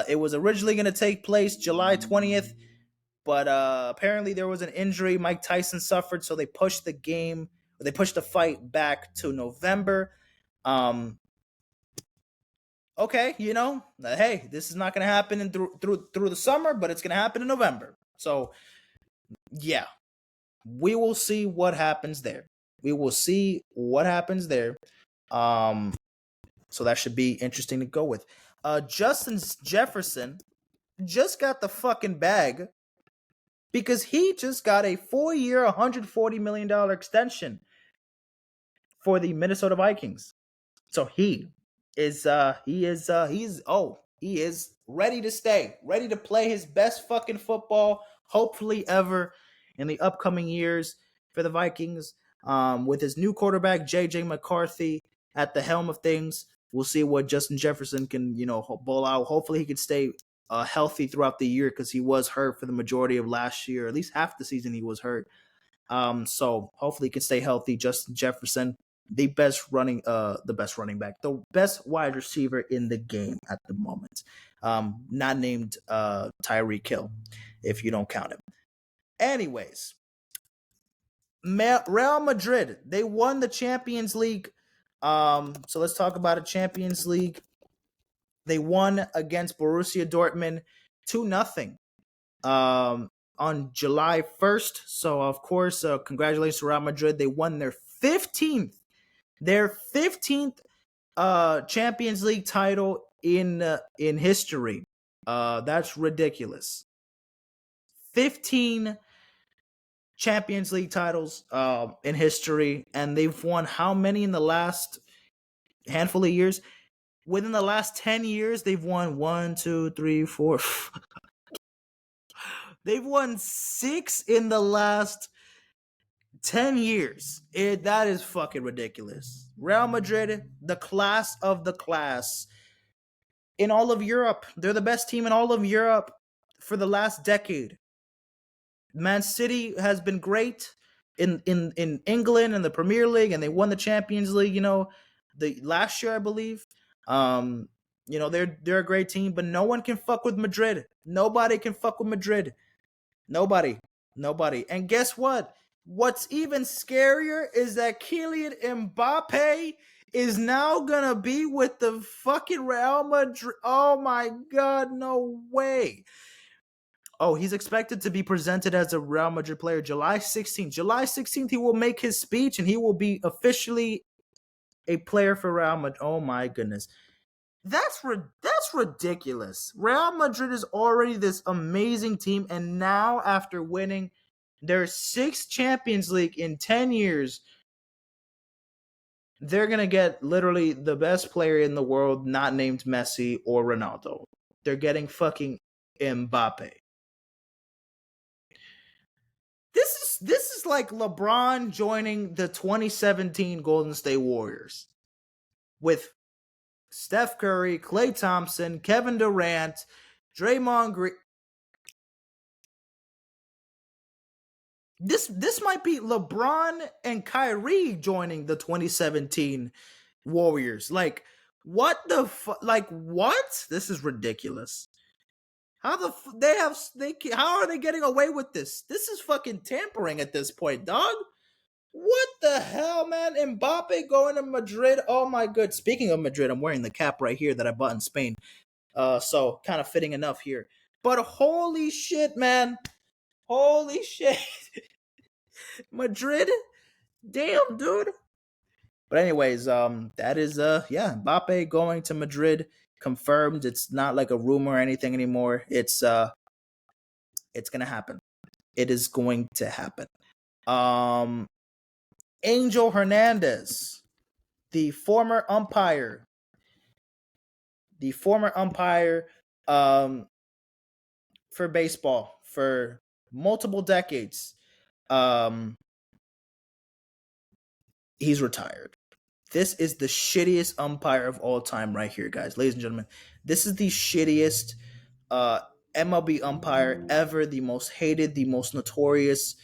Speaker 1: It was originally going to take place July 20th, but apparently there was an injury Mike Tyson suffered, so they pushed the fight back to November. Okay, hey, this is not going to happen through the summer, but it's going to happen in November. So, yeah, we will see what happens there. So that should be interesting to go with. Justin Jefferson just got the fucking bag because he just got a 4-year, $140 million extension for the Minnesota Vikings. So he is ready to stay, ready to play his best fucking football, hopefully ever, in the upcoming years for the Vikings. With his new quarterback, JJ McCarthy, at the helm of things, we'll see what Justin Jefferson can, bowl out. Hopefully he can stay healthy throughout the year because he was hurt for the majority of last year. At least half the season he was hurt. So hopefully he can stay healthy. Justin Jefferson, the best running back, the best wide receiver in the game at the moment. Not named Tyreek Hill, if you don't count him. Anyways, Real Madrid, they won the Champions League. So let's talk about a Champions League. They won against Borussia Dortmund 2-0 on July 1st. So, of course, congratulations to Real Madrid. They won their 15th Champions League title in history. That's ridiculous. 15 Champions League titles in history, and they've won how many in the last handful of years? Within the last 10 years, they've won 1, 2, 3, 4. They've won 6 in the last 10 years. That is fucking ridiculous. Real Madrid, the class of the class in all of Europe. They're the best team in all of Europe for the last decade. Man City has been great in England and the Premier League, and they won the Champions League, the last year, I believe. They're a great team, but no one can fuck with Madrid. Nobody can fuck with Madrid. Nobody. And guess what? What's even scarier is that Kylian Mbappe is now gonna be with the fucking Real Madrid. Oh my god, no way. Oh, he's expected to be presented as a Real Madrid player July 16th. July 16th, he will make his speech and he will be officially a player for Real Madrid. Oh my goodness. That's ridiculous. Real Madrid is already this amazing team, and now after winning their 6th Champions League in 10 years, they're going to get literally the best player in the world, not named Messi or Ronaldo. They're getting fucking Mbappe. This is like LeBron joining the 2017 Golden State Warriors with Steph Curry, Klay Thompson, Kevin Durant, Draymond Green. This might be LeBron and Kyrie joining the 2017 Warriors. Like, what the fuck? Like, what? This is ridiculous. How how are they getting away with this? This is fucking tampering at this point, dog. What the hell, man? Mbappe going to Madrid. Oh my god. Speaking of Madrid, I'm wearing the cap right here that I bought in Spain. So kind of fitting enough here. But holy shit, man. Holy shit. Madrid? Damn, dude. But anyways, that is Mbappe going to Madrid confirmed. It's not like a rumor or anything anymore. It's gonna happen. It is going to happen. Angel Hernandez, the former umpire for baseball for multiple decades. He's retired. This is the shittiest umpire of all time right here, guys. Ladies and gentlemen, this is the shittiest MLB umpire ever, the most hated, the most notorious,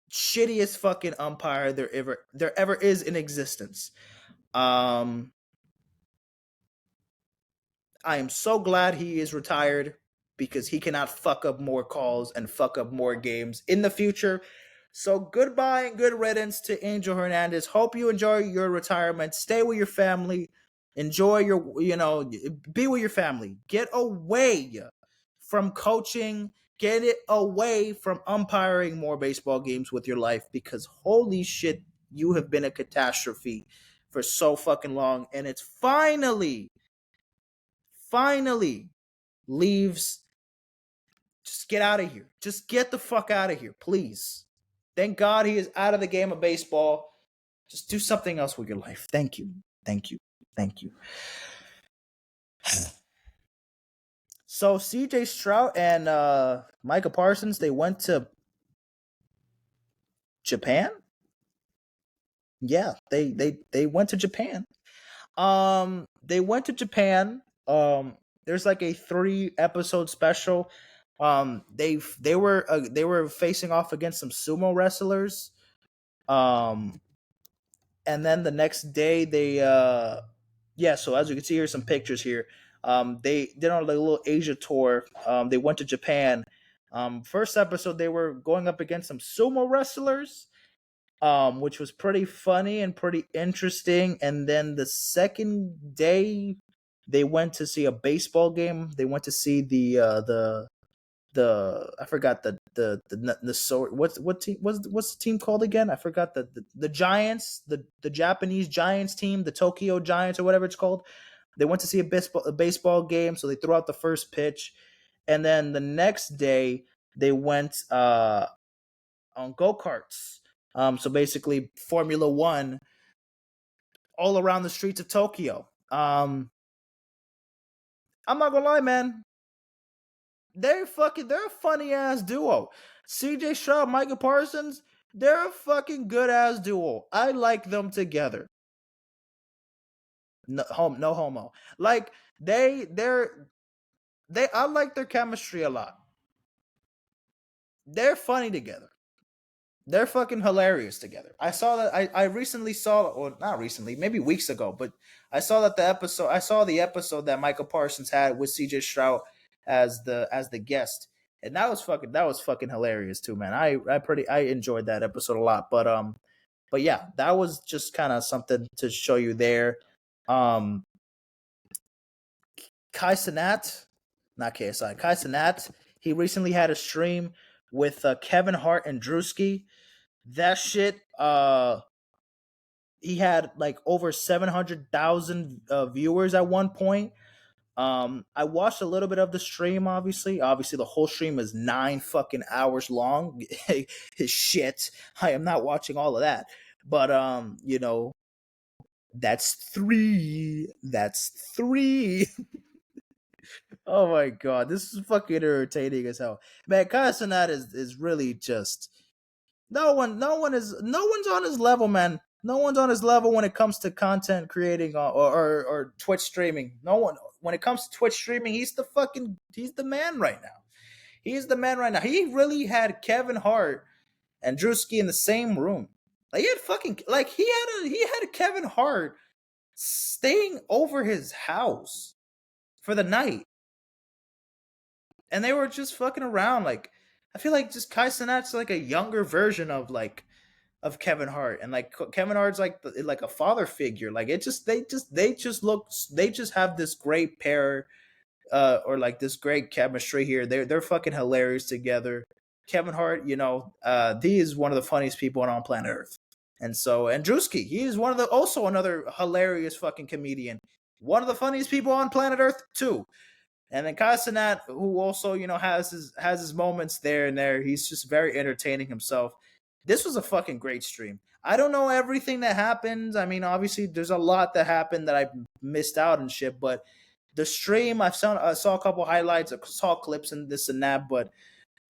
Speaker 1: shittiest fucking umpire there ever is in existence. I am so glad he is retired because he cannot fuck up more calls and fuck up more games in the future. So goodbye and good riddance to Angel Hernandez. Hope you enjoy your retirement. Stay with your family. Enjoy be with your family. Get away from coaching. Get it away from umpiring more baseball games with your life because holy shit, you have been a catastrophe for so fucking long. And it's finally leaves. Just get out of here. Just get the fuck out of here, please. Thank God he is out of the game of baseball. Just do something else with your life. Thank you. So CJ Stroud and Micah Parsons, they went to Japan. Yeah, they went to Japan. They went to Japan There's like a 3 episode special. They were facing off against some sumo wrestlers. Um, and then the next day yeah. So as you can see, here's some pictures here. They did on a little Asia tour. They went to Japan. First episode they were going up against some sumo wrestlers, which was pretty funny and pretty interesting. And then the second day, they went to see a baseball game. They went to see the I forgot the so what team what's the team called again? I forgot the Giants, the Japanese Giants team, the Tokyo Giants or whatever it's called. They went to see a baseball game, so they threw out the first pitch, and then the next day they went on go karts. So basically, Formula One all around the streets of Tokyo. I'm not gonna lie, man. They're a funny ass duo. CJ Stroud, Michael Parsons, they're a fucking good ass duo. I like them together. No homo. Like they I like their chemistry a lot. They're funny together. They're fucking hilarious together. I saw that. I recently saw, or not recently, maybe weeks ago, but I saw the episode that Michael Parsons had with CJ Stroud as the guest, and that was fucking hilarious too, man. I enjoyed that episode a lot, but yeah, that was just kind of something to show you there. Um, Kai Sanat, not KSI, Kai Sanat. He recently had a stream with Kevin Hart and Drewski. That shit, he had like over 700,000 viewers at one point. I watched a little bit of the stream. Obviously, the whole stream is 9 fucking hours long. Shit, I am not watching all of that. But that's three. That's three. Oh my god, this is fucking irritating as hell, man. Casanat is really just no one's on his level, man. No one's on his level when it comes to content creating or Twitch streaming. No one when it comes to Twitch streaming, he's the man right now. He's the man right now. He really had Kevin Hart and Drewski in the same room. Like he had Kevin Hart staying over his house for the night, and they were just fucking around. Like I feel like just Kai Cenat's like a younger version of Kevin Hart, and like Kevin Hart's like a father figure. Like they just have this great pair, or like this great chemistry here. They're fucking hilarious together. Kevin Hart, he is one of the funniest people on planet Earth, and Drewski, he is one of the also another hilarious fucking comedian, one of the funniest people on planet Earth too. And then Casanat, who also has his moments there and there. He's just very entertaining himself. This was a fucking great stream. I don't know everything that happens. I mean, obviously, there's a lot that happened that I missed out and shit. But the stream, I saw a couple highlights, I saw clips and this and that. But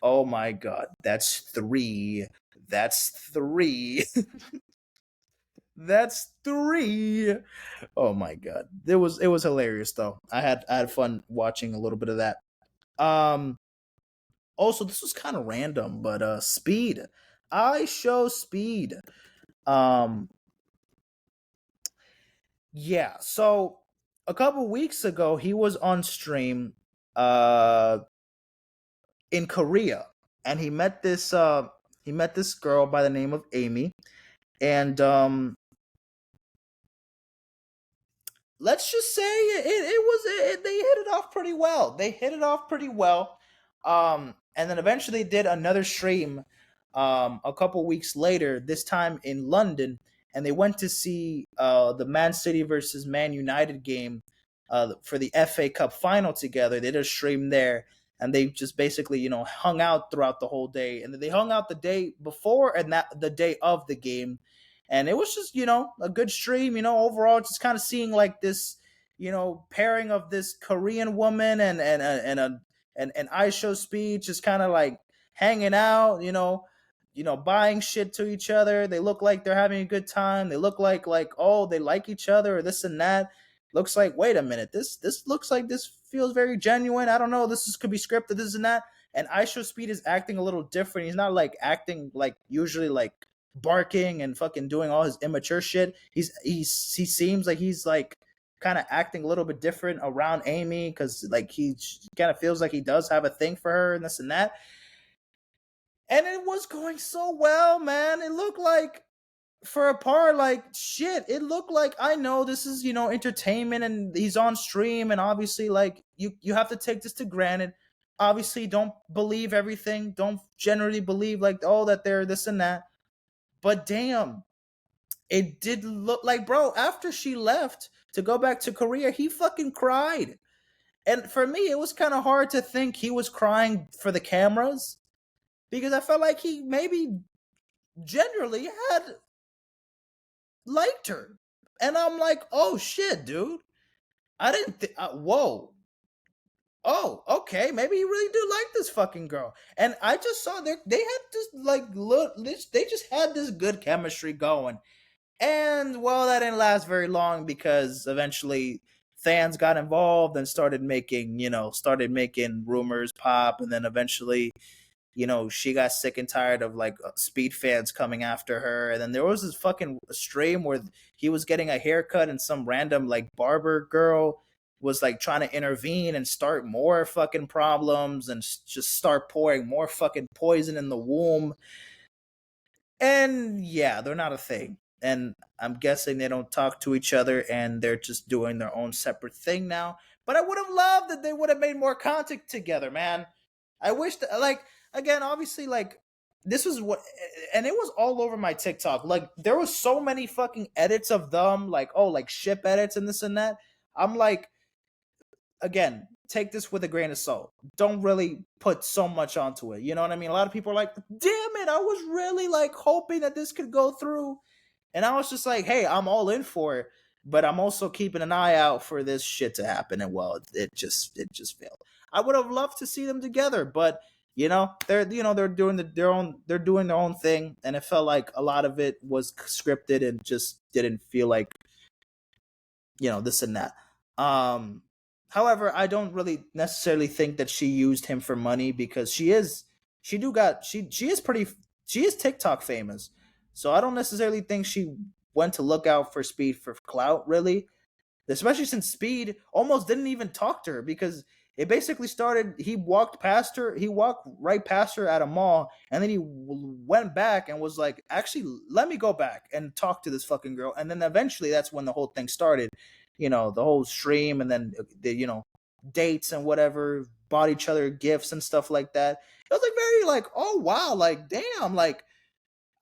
Speaker 1: oh my god, that's three. That's three. That's three. Oh my god, it was hilarious though. I had fun watching a little bit of that. Um, Also, this was kind of random, but Speed, I show Speed. Um, yeah. So a couple weeks ago, he was on stream, uh, in Korea, and he met this girl by the name of Amy, and let's just say they hit it off pretty well. They hit it off pretty well. And then eventually did another stream a couple weeks later, this time in London, and they went to see the Man City versus Man United game for the FA Cup final together. They did a stream there, and they just basically hung out throughout the whole day, and then they hung out the day before and that the day of the game, and it was just a good stream. Overall, just kind of seeing like this pairing of this Korean woman and I show Speed just kind of like hanging out, buying shit to each other. They look like they're having a good time. They look like oh, they like each other or this and that. looks like, wait a minute, this looks like this feels very genuine. I don't know, could be scripted, this and that. And ISO Speed is acting a little different. He's not like acting like usually like barking and fucking doing all his immature shit. He seems like he's like kind of acting a little bit different around Amy because like he kind of feels like he does have a thing for her and this and that. And it was going so well, man. It looked like for a part, like shit, it looked like, I know this is, entertainment and he's on stream, and obviously like you have to take this to granted. Obviously, don't believe everything. Don't generally believe like, oh, that they're this and that. But damn, it did look like, bro, after she left to go back to Korea, he fucking cried. And for me, it was kind of hard to think he was crying for the cameras, because I felt like he maybe generally had liked her. And I'm like, oh shit, dude. I didn't whoa. Oh, okay, maybe you really do like this fucking girl. And I just saw they had this like look, they just had this good chemistry going. And well, that didn't last very long, because eventually fans got involved and started making rumors pop, and then eventually she got sick and tired of like Speed fans coming after her. And then there was this fucking stream where he was getting a haircut and some random like barber girl was like trying to intervene and start more fucking problems and just start pouring more fucking poison in the womb. And yeah, they're not a thing. And I'm guessing they don't talk to each other and they're just doing their own separate thing now. But I would have loved that they would have made more content together, man. I wish that, like, again, obviously, like, this was what, and it was all over my TikTok. Like, there was so many fucking edits of them, like, oh, like ship edits and this and that. I'm like, again, take this with a grain of salt. Don't really put so much onto it. You know what I mean? A lot of people are like, damn it, I was really like hoping that this could go through. And I was just like, hey, I'm all in for it, but I'm also keeping an eye out for this shit to happen. And well, it just failed. I would have loved to see them together, but they're doing their own thing, and it felt like a lot of it was scripted and just didn't feel like this and that. However, I don't really necessarily think that she used him for money, because she is TikTok famous. So I don't necessarily think she went to look out for Speed for clout, really. Especially since Speed almost didn't even talk to her, because it basically started, he walked right past her at a mall, and then he went back and was like, actually, let me go back and talk to this fucking girl. And then eventually that's when the whole thing started. The whole stream, and then the dates and whatever, bought each other gifts and stuff like that. It was like very like, oh wow, like damn, like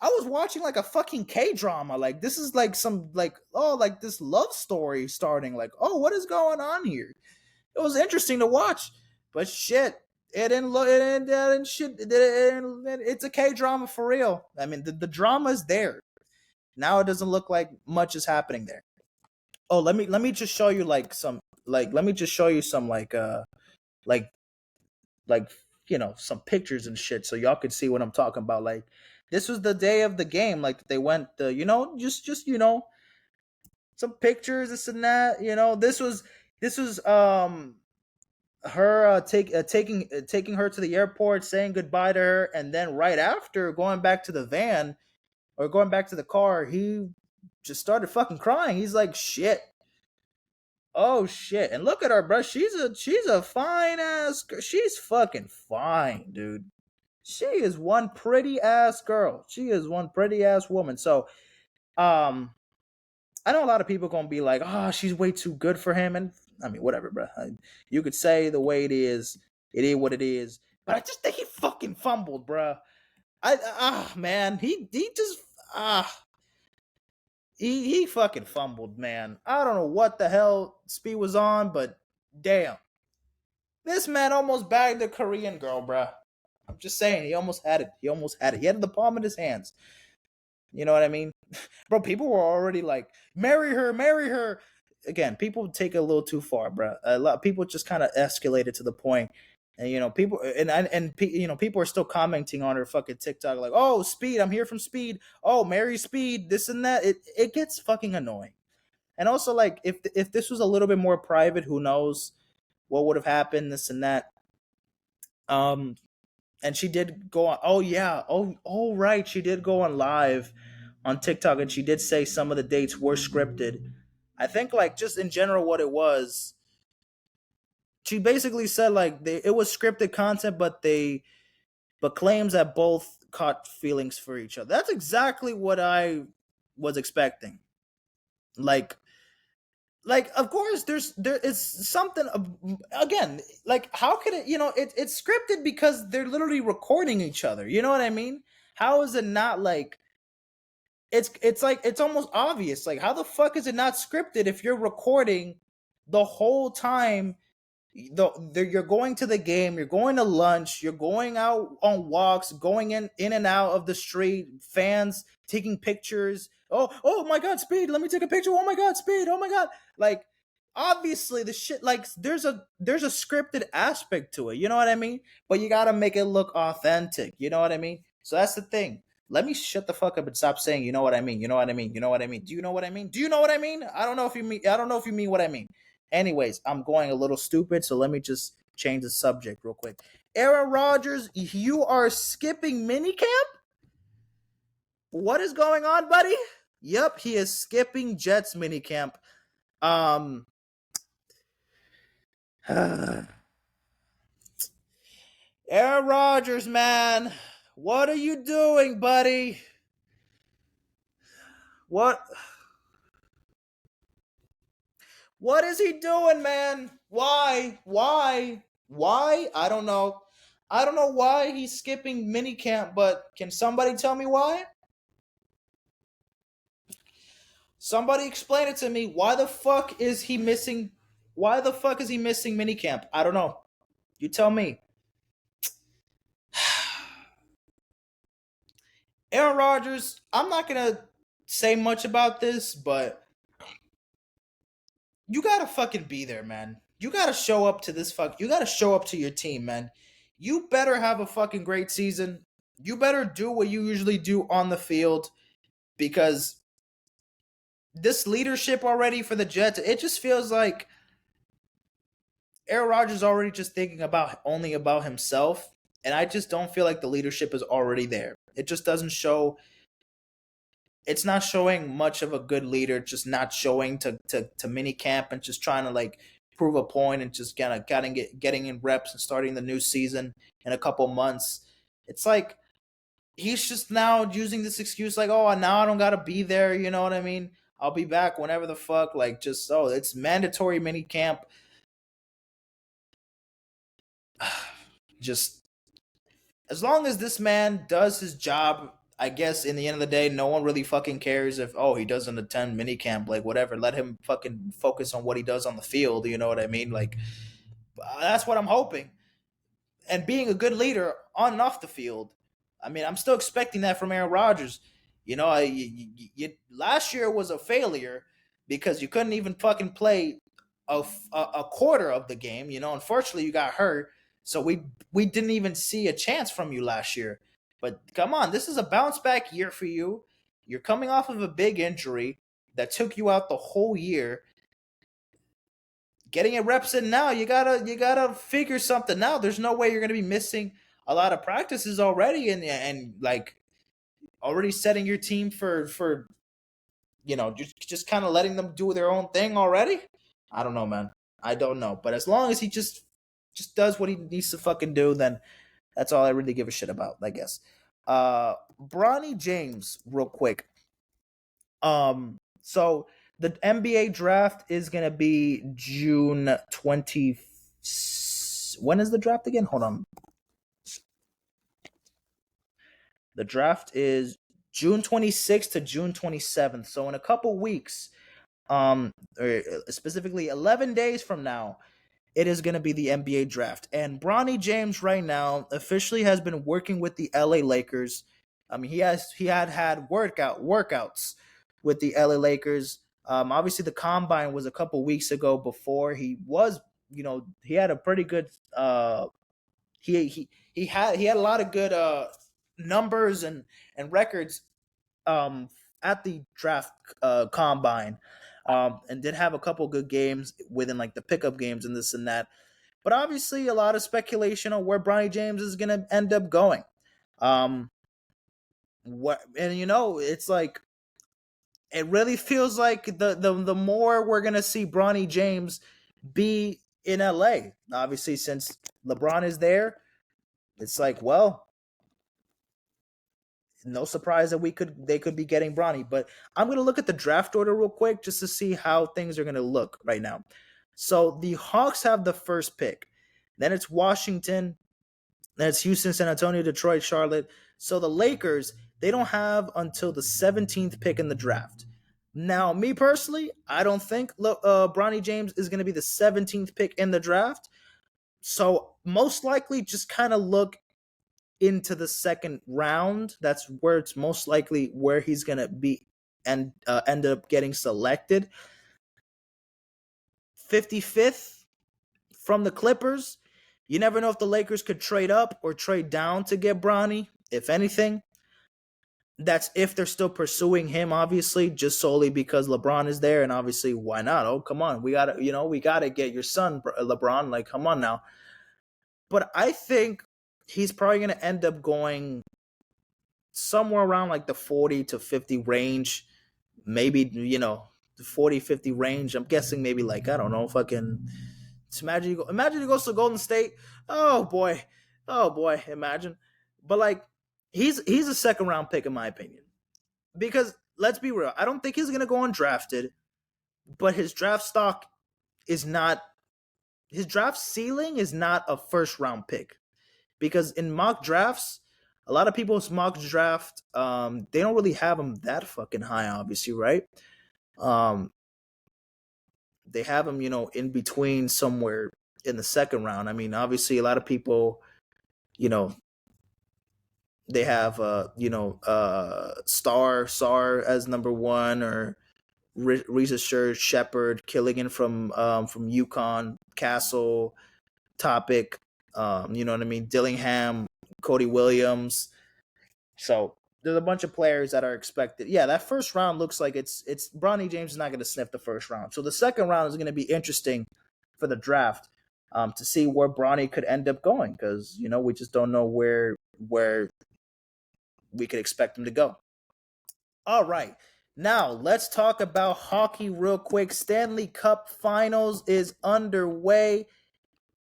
Speaker 1: I was watching like a fucking K-drama. Like this is like some like, oh, like this love story starting. Like, oh, what is going on here? It was interesting to watch, but shit, it didn't look. It didn't shit. It's a K-drama for real. I mean, the drama is there. Now it doesn't look like much is happening there. Oh, let me just show you like some like let me just show you some like like some pictures and shit, so y'all could see what I'm talking about. Like this was the day of the game. Like they went just some pictures, this and that. This was her taking her to the airport, saying goodbye to her, and then right after going back to the van or going back to the car, he just started fucking crying. He's like, shit. Oh shit. And look at her, bro. She's a fine ass girl. She's fucking fine, dude. She is one pretty ass girl. She is one pretty ass woman. So, I know a lot of people gonna be like, "Oh, she's way too good for him," and I mean, whatever, bro. You could say the way it is. It is what it is. But I just think he fucking fumbled, bro. Man, he just he fucking fumbled, man. I don't know what the hell Speed was on, but damn, this man almost bagged the Korean girl, bro. I'm just saying, he almost had it. He almost had it. He had the palm in his hands. You know what I mean? Bro, people were already like, marry her, marry her. Again, people take it a little too far, bro. A lot of people just kind of escalated to the point. And people people are still commenting on her fucking TikTok like, "Oh, Speed, I'm here from Speed. Oh, marry Speed, this and that." It gets fucking annoying. And also, like, if this was a little bit more private, who knows what would have happened, this and that. Um, and she did go on. Oh yeah. Oh right. She did go on live on TikTok, and she did say some of the dates were scripted. I think, like, just in general, what it was. She basically said, like, it was scripted content, but claims that both caught feelings for each other. That's exactly what I was expecting. Like, of course there is something, again, like, how could it, it's scripted because they're literally recording each other, you know what I mean? How is it not, like, it's like, it's almost obvious, like, how the fuck is it not scripted if you're recording the whole time? You're going to the game, you're going to lunch, you're going out on walks, going in and out of the street, fans taking pictures. Oh my god, speed, let me take a picture. Oh my god, speed, oh my god. Like, obviously the shit, like, there's a scripted aspect to it, you know what I mean? But you got to make it look authentic, you know what I mean? So that's the thing. Let me shut the fuck up and stop saying, you know what I mean, you know what I mean, you know what I mean. Do you know what I mean? Do you know what I mean? I don't know if you mean what I mean. Anyways, I'm going a little stupid, so let me just change the subject real quick. Aaron Rodgers, you are skipping minicamp? What is going on, buddy? Yep, he is skipping Jets minicamp. Um Aaron Rodgers, man. What are you doing, buddy? What What is he doing, man? Why? Why? I don't know. I don't know why he's skipping minicamp, but can somebody tell me why? Somebody explain it to me. Why the fuck is he missing? Why the fuck is he missing minicamp? I don't know. You tell me. Aaron Rodgers, I'm not gonna say much about this, but you gotta fucking be there, man. You gotta show up to this fuck. You gotta show up to your team, man. You better have a fucking great season. You better do what you usually do on the field, because this leadership already for the Jets, it just feels like Aaron Rodgers is already just thinking about only about himself, and I just don't feel like the leadership is already there. It just doesn't show. It's not showing much of a good leader. Just not showing to mini camp and just trying to, like, prove a point and just kind of getting in reps and starting the new season in a couple months. It's like he's just now using this excuse, like, oh, now I don't gotta be there. You know what I mean? I'll be back whenever the fuck. Like, just, oh, it's mandatory mini camp. Just as long as this man does his job, I guess in the end of the day, no one really fucking cares if, oh, he doesn't attend minicamp, like, whatever. Let him fucking focus on what he does on the field. You know what I mean? Like, that's what I'm hoping. And being a good leader on and off the field. I mean, I'm still expecting that from Aaron Rodgers. You know, last year was a failure because you couldn't even fucking play a quarter of the game. You know, unfortunately, you got hurt, so we didn't even see a chance from you last year. But come on, this is a bounce back year for you. You're coming off of a big injury that took you out the whole year. Getting it reps in now, you gotta figure something out. There's no way you're gonna be missing a lot of practices already, and like, already setting your team for just kind of letting them do their own thing already. I don't know, man. I don't know. But as long as he just does what he needs to fucking do, then that's all I really give a shit about, I guess. Bronny James, real quick. So the NBA draft is gonna be June 20. When is the draft again? Hold on. The draft is June 26th to June 27th. So in a couple weeks, or specifically 11 days from now, it is going to be the NBA draft. And Bronny James right now officially has been working with the LA Lakers. I mean, he had workouts with the LA Lakers. Obviously the combine was a couple weeks ago. Before he had a pretty good he had a lot of good numbers and records um at the draft combine. and did have a couple good games within like the pickup games and this and that. But obviously, a lot of speculation on where Bronny James is going to end up going. What and it's like it really feels like the more we're gonna see Bronny James be in LA. Obviously, since LeBron is there, it's like, well, no surprise that they could be getting Bronny. But I'm gonna look at the draft order real quick just to see how things are gonna look right now. So the Hawks have the first pick. Then it's Washington. Then it's Houston, San Antonio, Detroit, Charlotte. So the Lakers, they don't have until the 17th pick in the draft. Now, me personally, I don't think Bronny James is going to be the 17th pick in the draft. So most likely just kind of look into the second round. That's where it's most likely where he's going to be and end up getting selected. 55th from the Clippers. You never know if the Lakers could trade up or trade down to get Bronny. If anything, that's if they're still pursuing him, obviously, just solely because LeBron is there. And obviously, why not? Oh, come on. We gotta get your son, LeBron. Like, come on now. But I think he's probably going to end up going somewhere around like the 40 to 50 range. Maybe, the 40, 50 range. I'm guessing maybe like, I don't know, fucking. Imagine he goes to Golden State. Oh boy. Imagine. But like, he's a second round pick in my opinion. Because let's be real, I don't think he's gonna go undrafted, but his draft stock is not his draft ceiling is not a first round pick. Because in mock drafts, a lot of people's mock draft, they don't really have him that fucking high, obviously, right? Um, they have him, in between somewhere in the second round. I mean, obviously, a lot of people, you know, they have, Star as number one, or Risa Shepard, Killigan from UConn, Castle, Topic, you know what I mean, Dillingham, Cody Williams. So there's a bunch of players that are expected. Yeah, that first round looks like it's Bronny James is not going to sniff the first round. So the second round is going to be interesting for the draft, to see where Bronny could end up going, because we just don't know where we could expect him to go. All right. Now, let's talk about hockey real quick. Stanley Cup Finals is underway,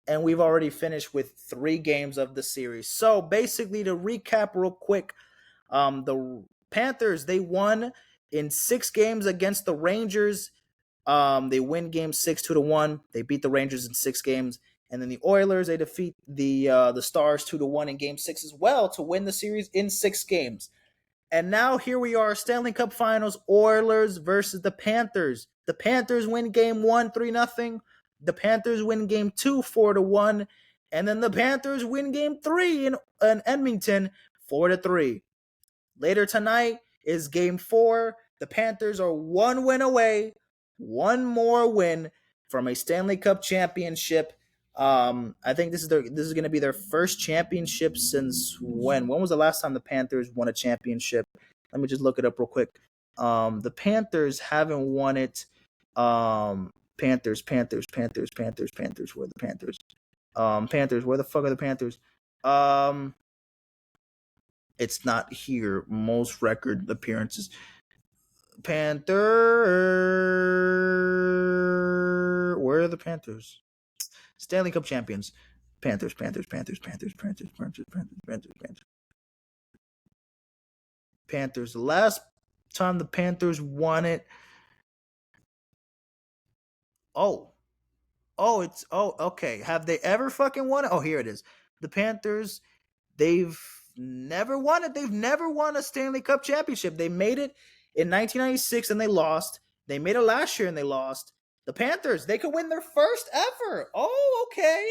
Speaker 1: and we've already finished with 3 games of the series. So, basically, to recap real quick, the Panthers, they won in 6 games against the Rangers. They win game 6 2-1. They beat the Rangers in 6 games. And then the Oilers, they defeat the Stars 2-1 in game 6 as well to win the series in 6 games. And now here we are, Stanley Cup Finals, Oilers versus the Panthers. The Panthers win game 1 3-0. The Panthers win game 2 4-1. And then the Panthers win game 3 in Edmonton 4-3. Later tonight is game 4. The Panthers are 1 win away, one more win from a Stanley Cup championship. I think this is going to be their first championship since when? When was the last time the Panthers won a championship? Let me just look it up real quick. The Panthers haven't won it. Panthers. Where are the Panthers? Panthers. Where the fuck are the Panthers? It's not here. Most record appearances. Panther. Where are the Panthers? Stanley Cup champions. Panthers. Panthers. The last time the Panthers won it. Okay. Have they ever fucking won it? Oh, here it is. The Panthers, they've never won it. They've never won a Stanley Cup championship. They made it in 1996 and they lost. They made it last year and they lost. The Panthers, they could win their first ever. Oh, okay.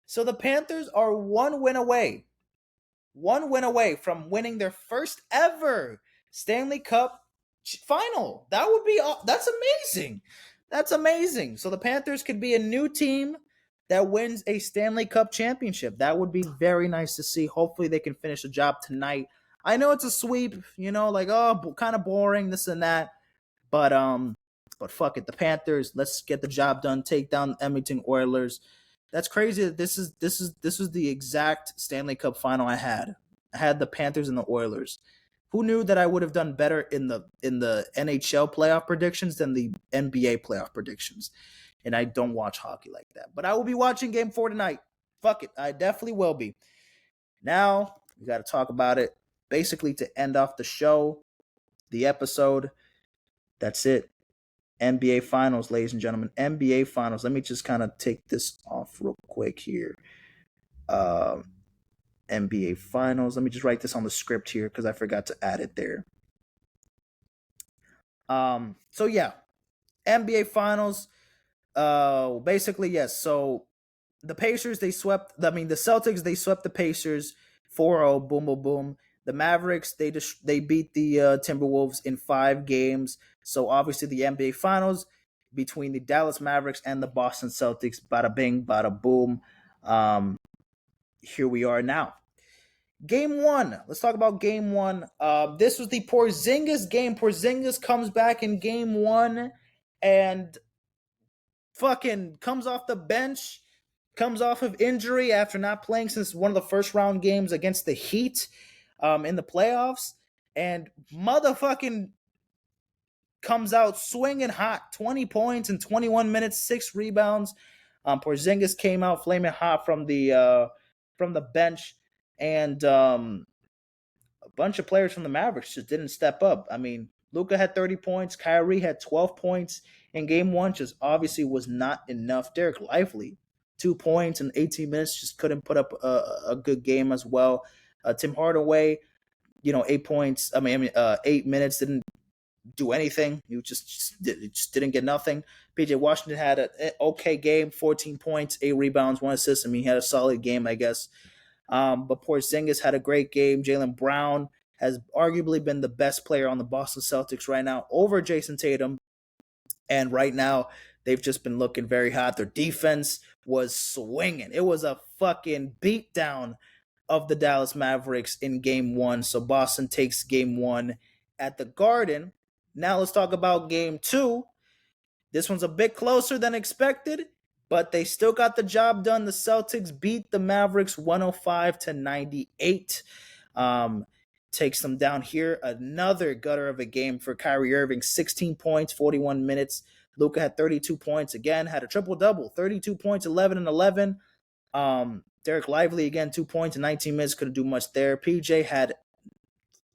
Speaker 1: So the Panthers are 1 win away. 1 win away from winning their first ever Stanley Cup final. That's amazing. That's amazing. So the Panthers could be a new team that wins a Stanley Cup championship. That would be very nice to see. Hopefully they can finish the job tonight. I know it's a sweep, kind of boring, this and that. But But fuck it, the Panthers. Let's get the job done. Take down Edmonton Oilers. That's crazy. That this was the exact Stanley Cup final I had. I had the Panthers and the Oilers. Who knew that I would have done better in the NHL playoff predictions than the NBA playoff predictions? And I don't watch hockey like that. But I will be watching Game 4 tonight. Fuck it, I definitely will be. Now we got to talk about it. Basically, to end off the show, the episode. That's it. NBA Finals, ladies and gentlemen. NBA Finals. Let me just kind of take this off real quick here. NBA Finals. Let me just write this on the script here because I forgot to add it there. So yeah, NBA Finals. Basically yes. So the Pacers the Celtics they swept the Pacers 4-0. Boom, boom, boom. The Mavericks they beat the Timberwolves in 5 games. So obviously the NBA Finals between the Dallas Mavericks and the Boston Celtics. Bada bing, bada boom. Here we are now. Game 1. Let's talk about Game 1. This was the Porzingis game. Porzingis comes back in Game 1 and fucking comes off the bench, comes off of injury after not playing since one of the first round games against the Heat in the playoffs, and motherfucking comes out swinging hot. 20 points in 21 minutes, 6 rebounds. Porzingis came out flaming hot from the bench, and a bunch of players from the Mavericks just didn't step up. I mean, Luka had 30 points. Kyrie had 12 points in Game 1, just obviously was not enough. Derek Lively, 2 points in 18 minutes, just couldn't put up a good game as well. Tim Hardaway, 8 points. 8 minutes, didn't do anything. He just didn't get nothing. PJ Washington had an okay game, 14 points, 8 rebounds, 1 assist. I mean, he had a solid game, I guess. But Porzingis had a great game. Jaylen Brown has arguably been the best player on the Boston Celtics right now over Jason Tatum. And right now, they've just been looking very hot. Their defense was swinging. It was a fucking beatdown of the Dallas Mavericks in Game 1. So Boston takes Game 1 at the Garden. Now let's talk about Game 2. This one's a bit closer than expected, but they still got the job done. The Celtics beat the Mavericks 105-98. Takes them down here. Another gutter of a game for Kyrie Irving. 16 points, 41 minutes. Luka had 32 points. Again, had a triple-double. 32 points, 11 and 11. Derek Lively, again, 2 points in 19 minutes. Couldn't do much there. PJ had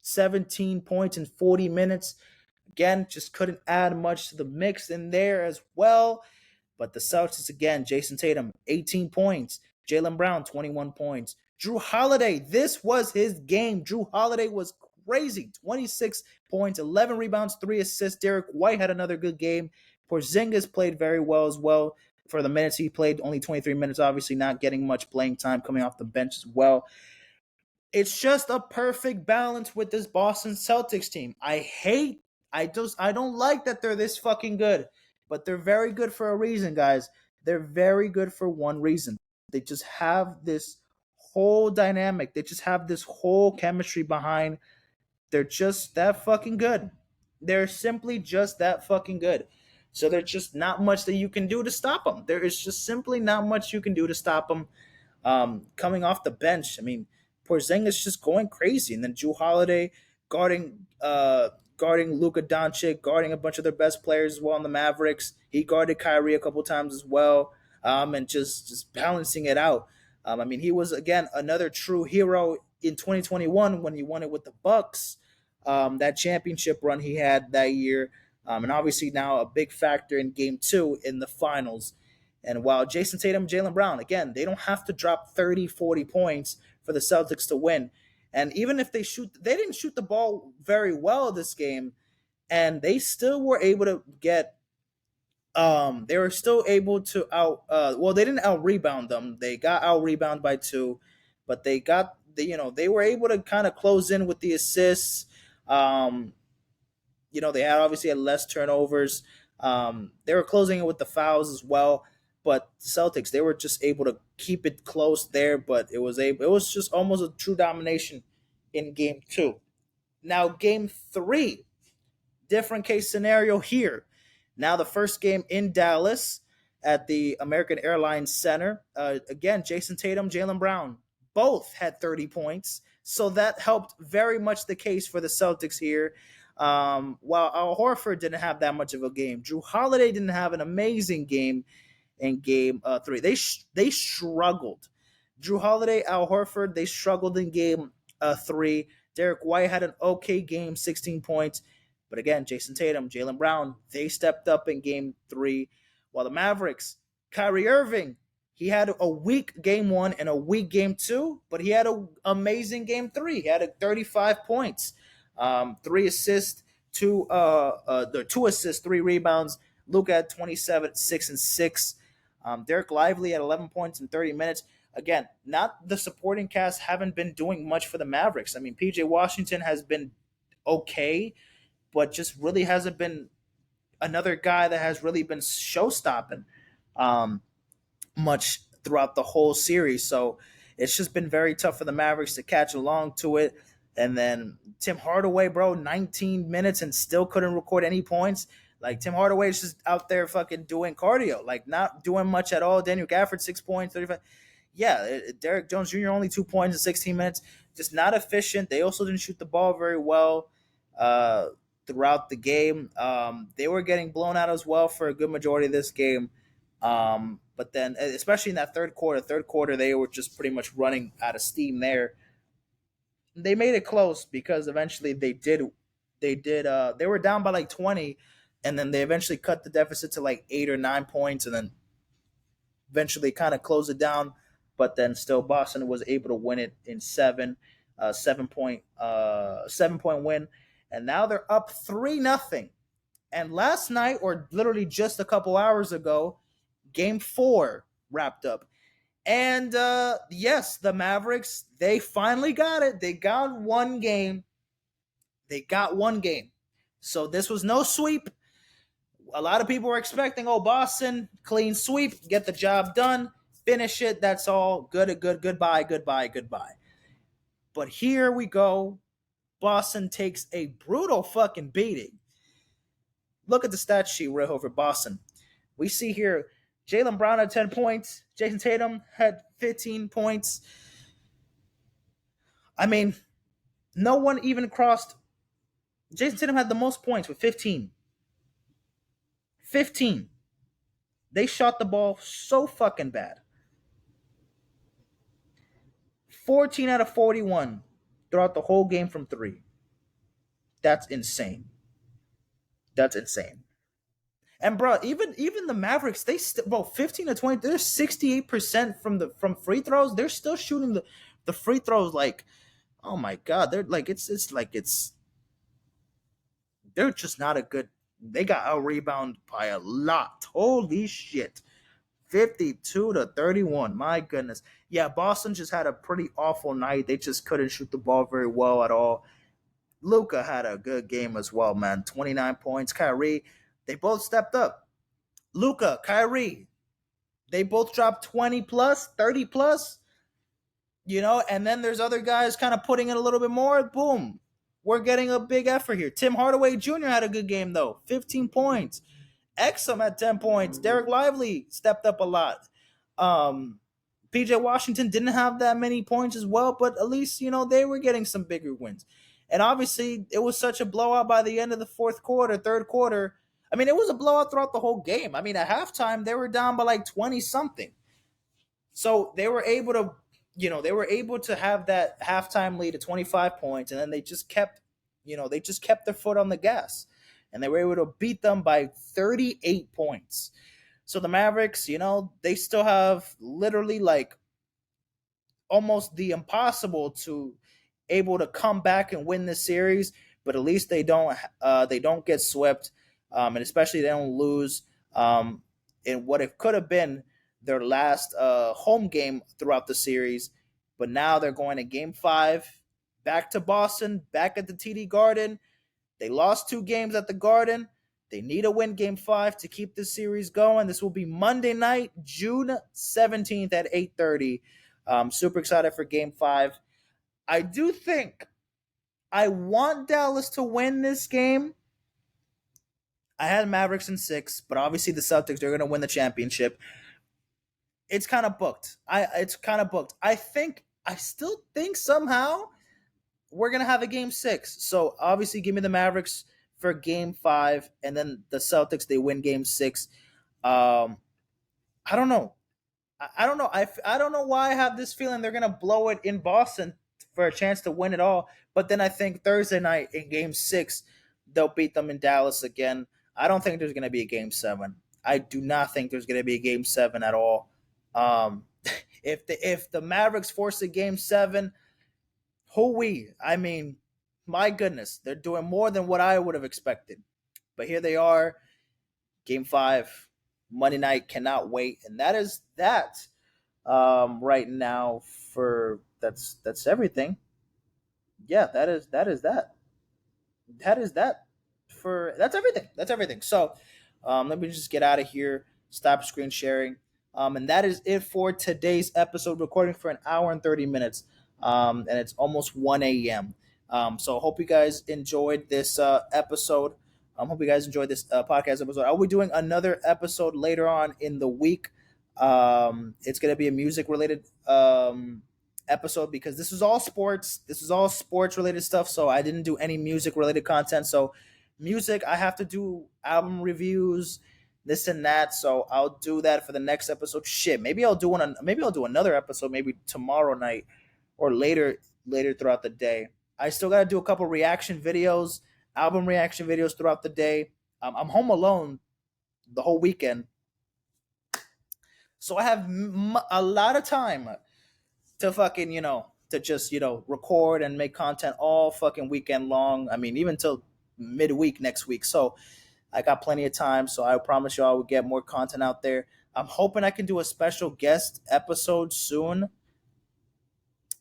Speaker 1: 17 points in 40 minutes. Again, just couldn't add much to the mix in there as well. But the Celtics, again, Jason Tatum, 18 points. Jaylen Brown, 21 points. Drew Holiday, this was his game. Drew Holiday was crazy. 26 points, 11 rebounds, 3 assists. Derek White had another good game. Porzingis played very well as well. For the minutes he played, only 23 minutes, obviously not getting much playing time, coming off the bench as well. It's just a perfect balance with this Boston Celtics team. I don't like that they're this fucking good. But they're very good for a reason, guys. They're very good for one reason. They just have this whole dynamic. They just have this whole chemistry behind. They're just that fucking good. They're simply just that fucking good. So there's just not much that you can do to stop them. There is just simply not much you can do to stop them. Coming off the bench, I mean, Porzingis just going crazy. And then Drew Holiday guarding Luka Doncic, guarding a bunch of their best players as well in the Mavericks. He guarded Kyrie a couple times as well, and just balancing it out. He was, again, another true hero in 2021 when he won it with the Bucks, that championship run he had that year, and obviously now a big factor in Game 2 in the finals. And while Jason Tatum, Jaylen Brown, again, they don't have to drop 30, 40 points for the Celtics to win. And even if they didn't shoot the ball very well this game, and they still were able to get, they were still able to they didn't out-rebound them. They got out-rebounded by 2, but they were able to kind of close in with the assists. They had less turnovers. They were closing it with the fouls as well. But Celtics, they were just able to keep it close there, but it was just almost a true domination in Game 2. Now, Game 3, different case scenario here. Now the first game in Dallas at the American Airlines Center. Again, Jason Tatum, Jaylen Brown, both had 30 points. So that helped very much the case for the Celtics here. While Al Horford didn't have that much of a game, Drew Holiday didn't have an amazing game in game 3. They struggled. Drew Holiday, Al Horford, they struggled in game 3. Derek White had an okay game, 16 points. But again, Jason Tatum, Jaylen Brown, they stepped up in game 3. While the Mavericks, Kyrie Irving, he had a weak game 1 and a weak game 2, but he had an amazing game 3. He had 35 points, 3 assists, 2 assists, 3 rebounds. Luka had 27, 6 and 6. Derek Lively had 11 points in 30 minutes. Again, not the supporting cast haven't been doing much for the Mavericks. I mean, PJ Washington has been okay, but just really hasn't been another guy that has really been show-stopping much throughout the whole series. So it's just been very tough for the Mavericks to catch along to it. And then Tim Hardaway, bro, 19 minutes and still couldn't record any points. Like, Tim Hardaway is just out there fucking doing cardio, like not doing much at all. Daniel Gafford, 6 points, 35. Yeah, Derek Jones Jr. only 2 points in 16 minutes. Just not efficient. They also didn't shoot the ball very well throughout the game. They were getting blown out as well for a good majority of this game. But then, especially in that third quarter, they were just pretty much running out of steam there. They made it close because eventually they were down by like 20, and then they eventually cut the deficit to like 8 or 9 points, and then eventually kind of closed it down. But then still, Boston was able to win it in 7-point win, and now they're up 3-0. And last night, or literally just a couple hours ago, Game 4 wrapped up. And yes, the Mavericks, they finally got it. They got one game. So this was no sweep. A lot of people were expecting, Boston, clean sweep, get the job done, finish it. That's all. Goodbye. But here we go. Boston takes a brutal fucking beating. Look at the stat sheet right over Boston. We see here Jaylen Brown had 10 points. Jason Tatum had 15 points. I mean, no one even crossed. Jason Tatum had the most points with 15. 15. They shot the ball so fucking bad. 14 out of 41 throughout the whole game from 3. That's insane. And bro, even the Mavericks, they 15 to 20, they're 68% from free throws. They're still shooting the free throws like, oh my god, they're like they're just not a good. They got out rebound by a lot. Holy shit. 52 to 31. My goodness. Yeah, Boston just had a pretty awful night. They just couldn't shoot the ball very well at all. Luka had a good game as well, man. 29 points. Kyrie, they both stepped up. Luka, Kyrie, they both dropped 20 plus, 30 plus. And then there's other guys kind of putting in a little bit more. Boom. We're getting a big effort here. Tim Hardaway Jr. had a good game, though. 15 points. Exum had 10 points. Derek Lively stepped up a lot. PJ Washington didn't have that many points as well, but at least, they were getting some bigger wins. And obviously, it was such a blowout by the end of the third quarter. I mean, it was a blowout throughout the whole game. I mean, at halftime, they were down by like 20-something. So they were able to have that halftime lead of 25 points, and then they just kept their foot on the gas. And they were able to beat them by 38 points. So the Mavericks, they still have literally like almost the impossible to able to come back and win this series, but at least they don't get swept, and especially they don't lose in what it could have been their last home game throughout the series. But now they're going to Game 5, back to Boston, back at the TD Garden. They lost 2 games at the Garden. They need to win Game 5 to keep this series going. This will be Monday night, June 17th at 8:30. Super excited for Game 5. I do think I want Dallas to win this game. I had Mavericks in 6, but obviously the Celtics, they're going to win the championship. It's kind of booked. It's kind of booked. I still think somehow we're going to have a game 6. So obviously give me the Mavericks for game 5, and then the Celtics, they win game 6. I don't know. I don't know. I don't know why I have this feeling they're gonna blow it in Boston for a chance to win it all. But then I think Thursday night in Game 6, they'll beat them in Dallas again. I don't think there's gonna be a Game 7. I do not think there's gonna be a Game 7 at all. Um, if the Mavericks force a Game 7, I mean, my goodness, they're doing more than what I would have expected. But here they are, Game 5. Monday night, cannot wait, and that is that. Right now, for that's everything. Yeah, that is that for that's everything. That's everything. So, let me just get out of here. Stop screen sharing. And that is it for today's episode. Recording for an hour and 30 minutes. And it's almost 1 a.m. So hope you guys enjoyed this episode. Hope you guys enjoyed this podcast episode. I'll be doing another episode later on in the week. It's gonna be a music related episode because this is all sports. This is all sports related stuff. So I didn't do any music related content. So music, I have to do album reviews, this and that. So I'll do that for the next episode. Shit, maybe I'll do one. Maybe I'll do another episode. Maybe tomorrow night or later throughout the day. I still gotta do a couple reaction videos, album reaction videos throughout the day. I'm home alone the whole weekend, so I have a lot of time to fucking to just record and make content all fucking weekend long. I mean, even till midweek next week. So I got plenty of time. So I promise you I will get more content out there. I'm hoping I can do a special guest episode soon,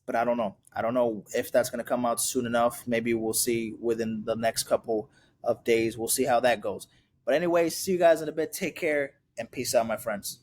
Speaker 1: but I don't know. I don't know if that's going to come out soon enough. Maybe we'll see within the next couple of days. We'll see how that goes. But anyway, see you guys in a bit. Take care and peace out, my friends.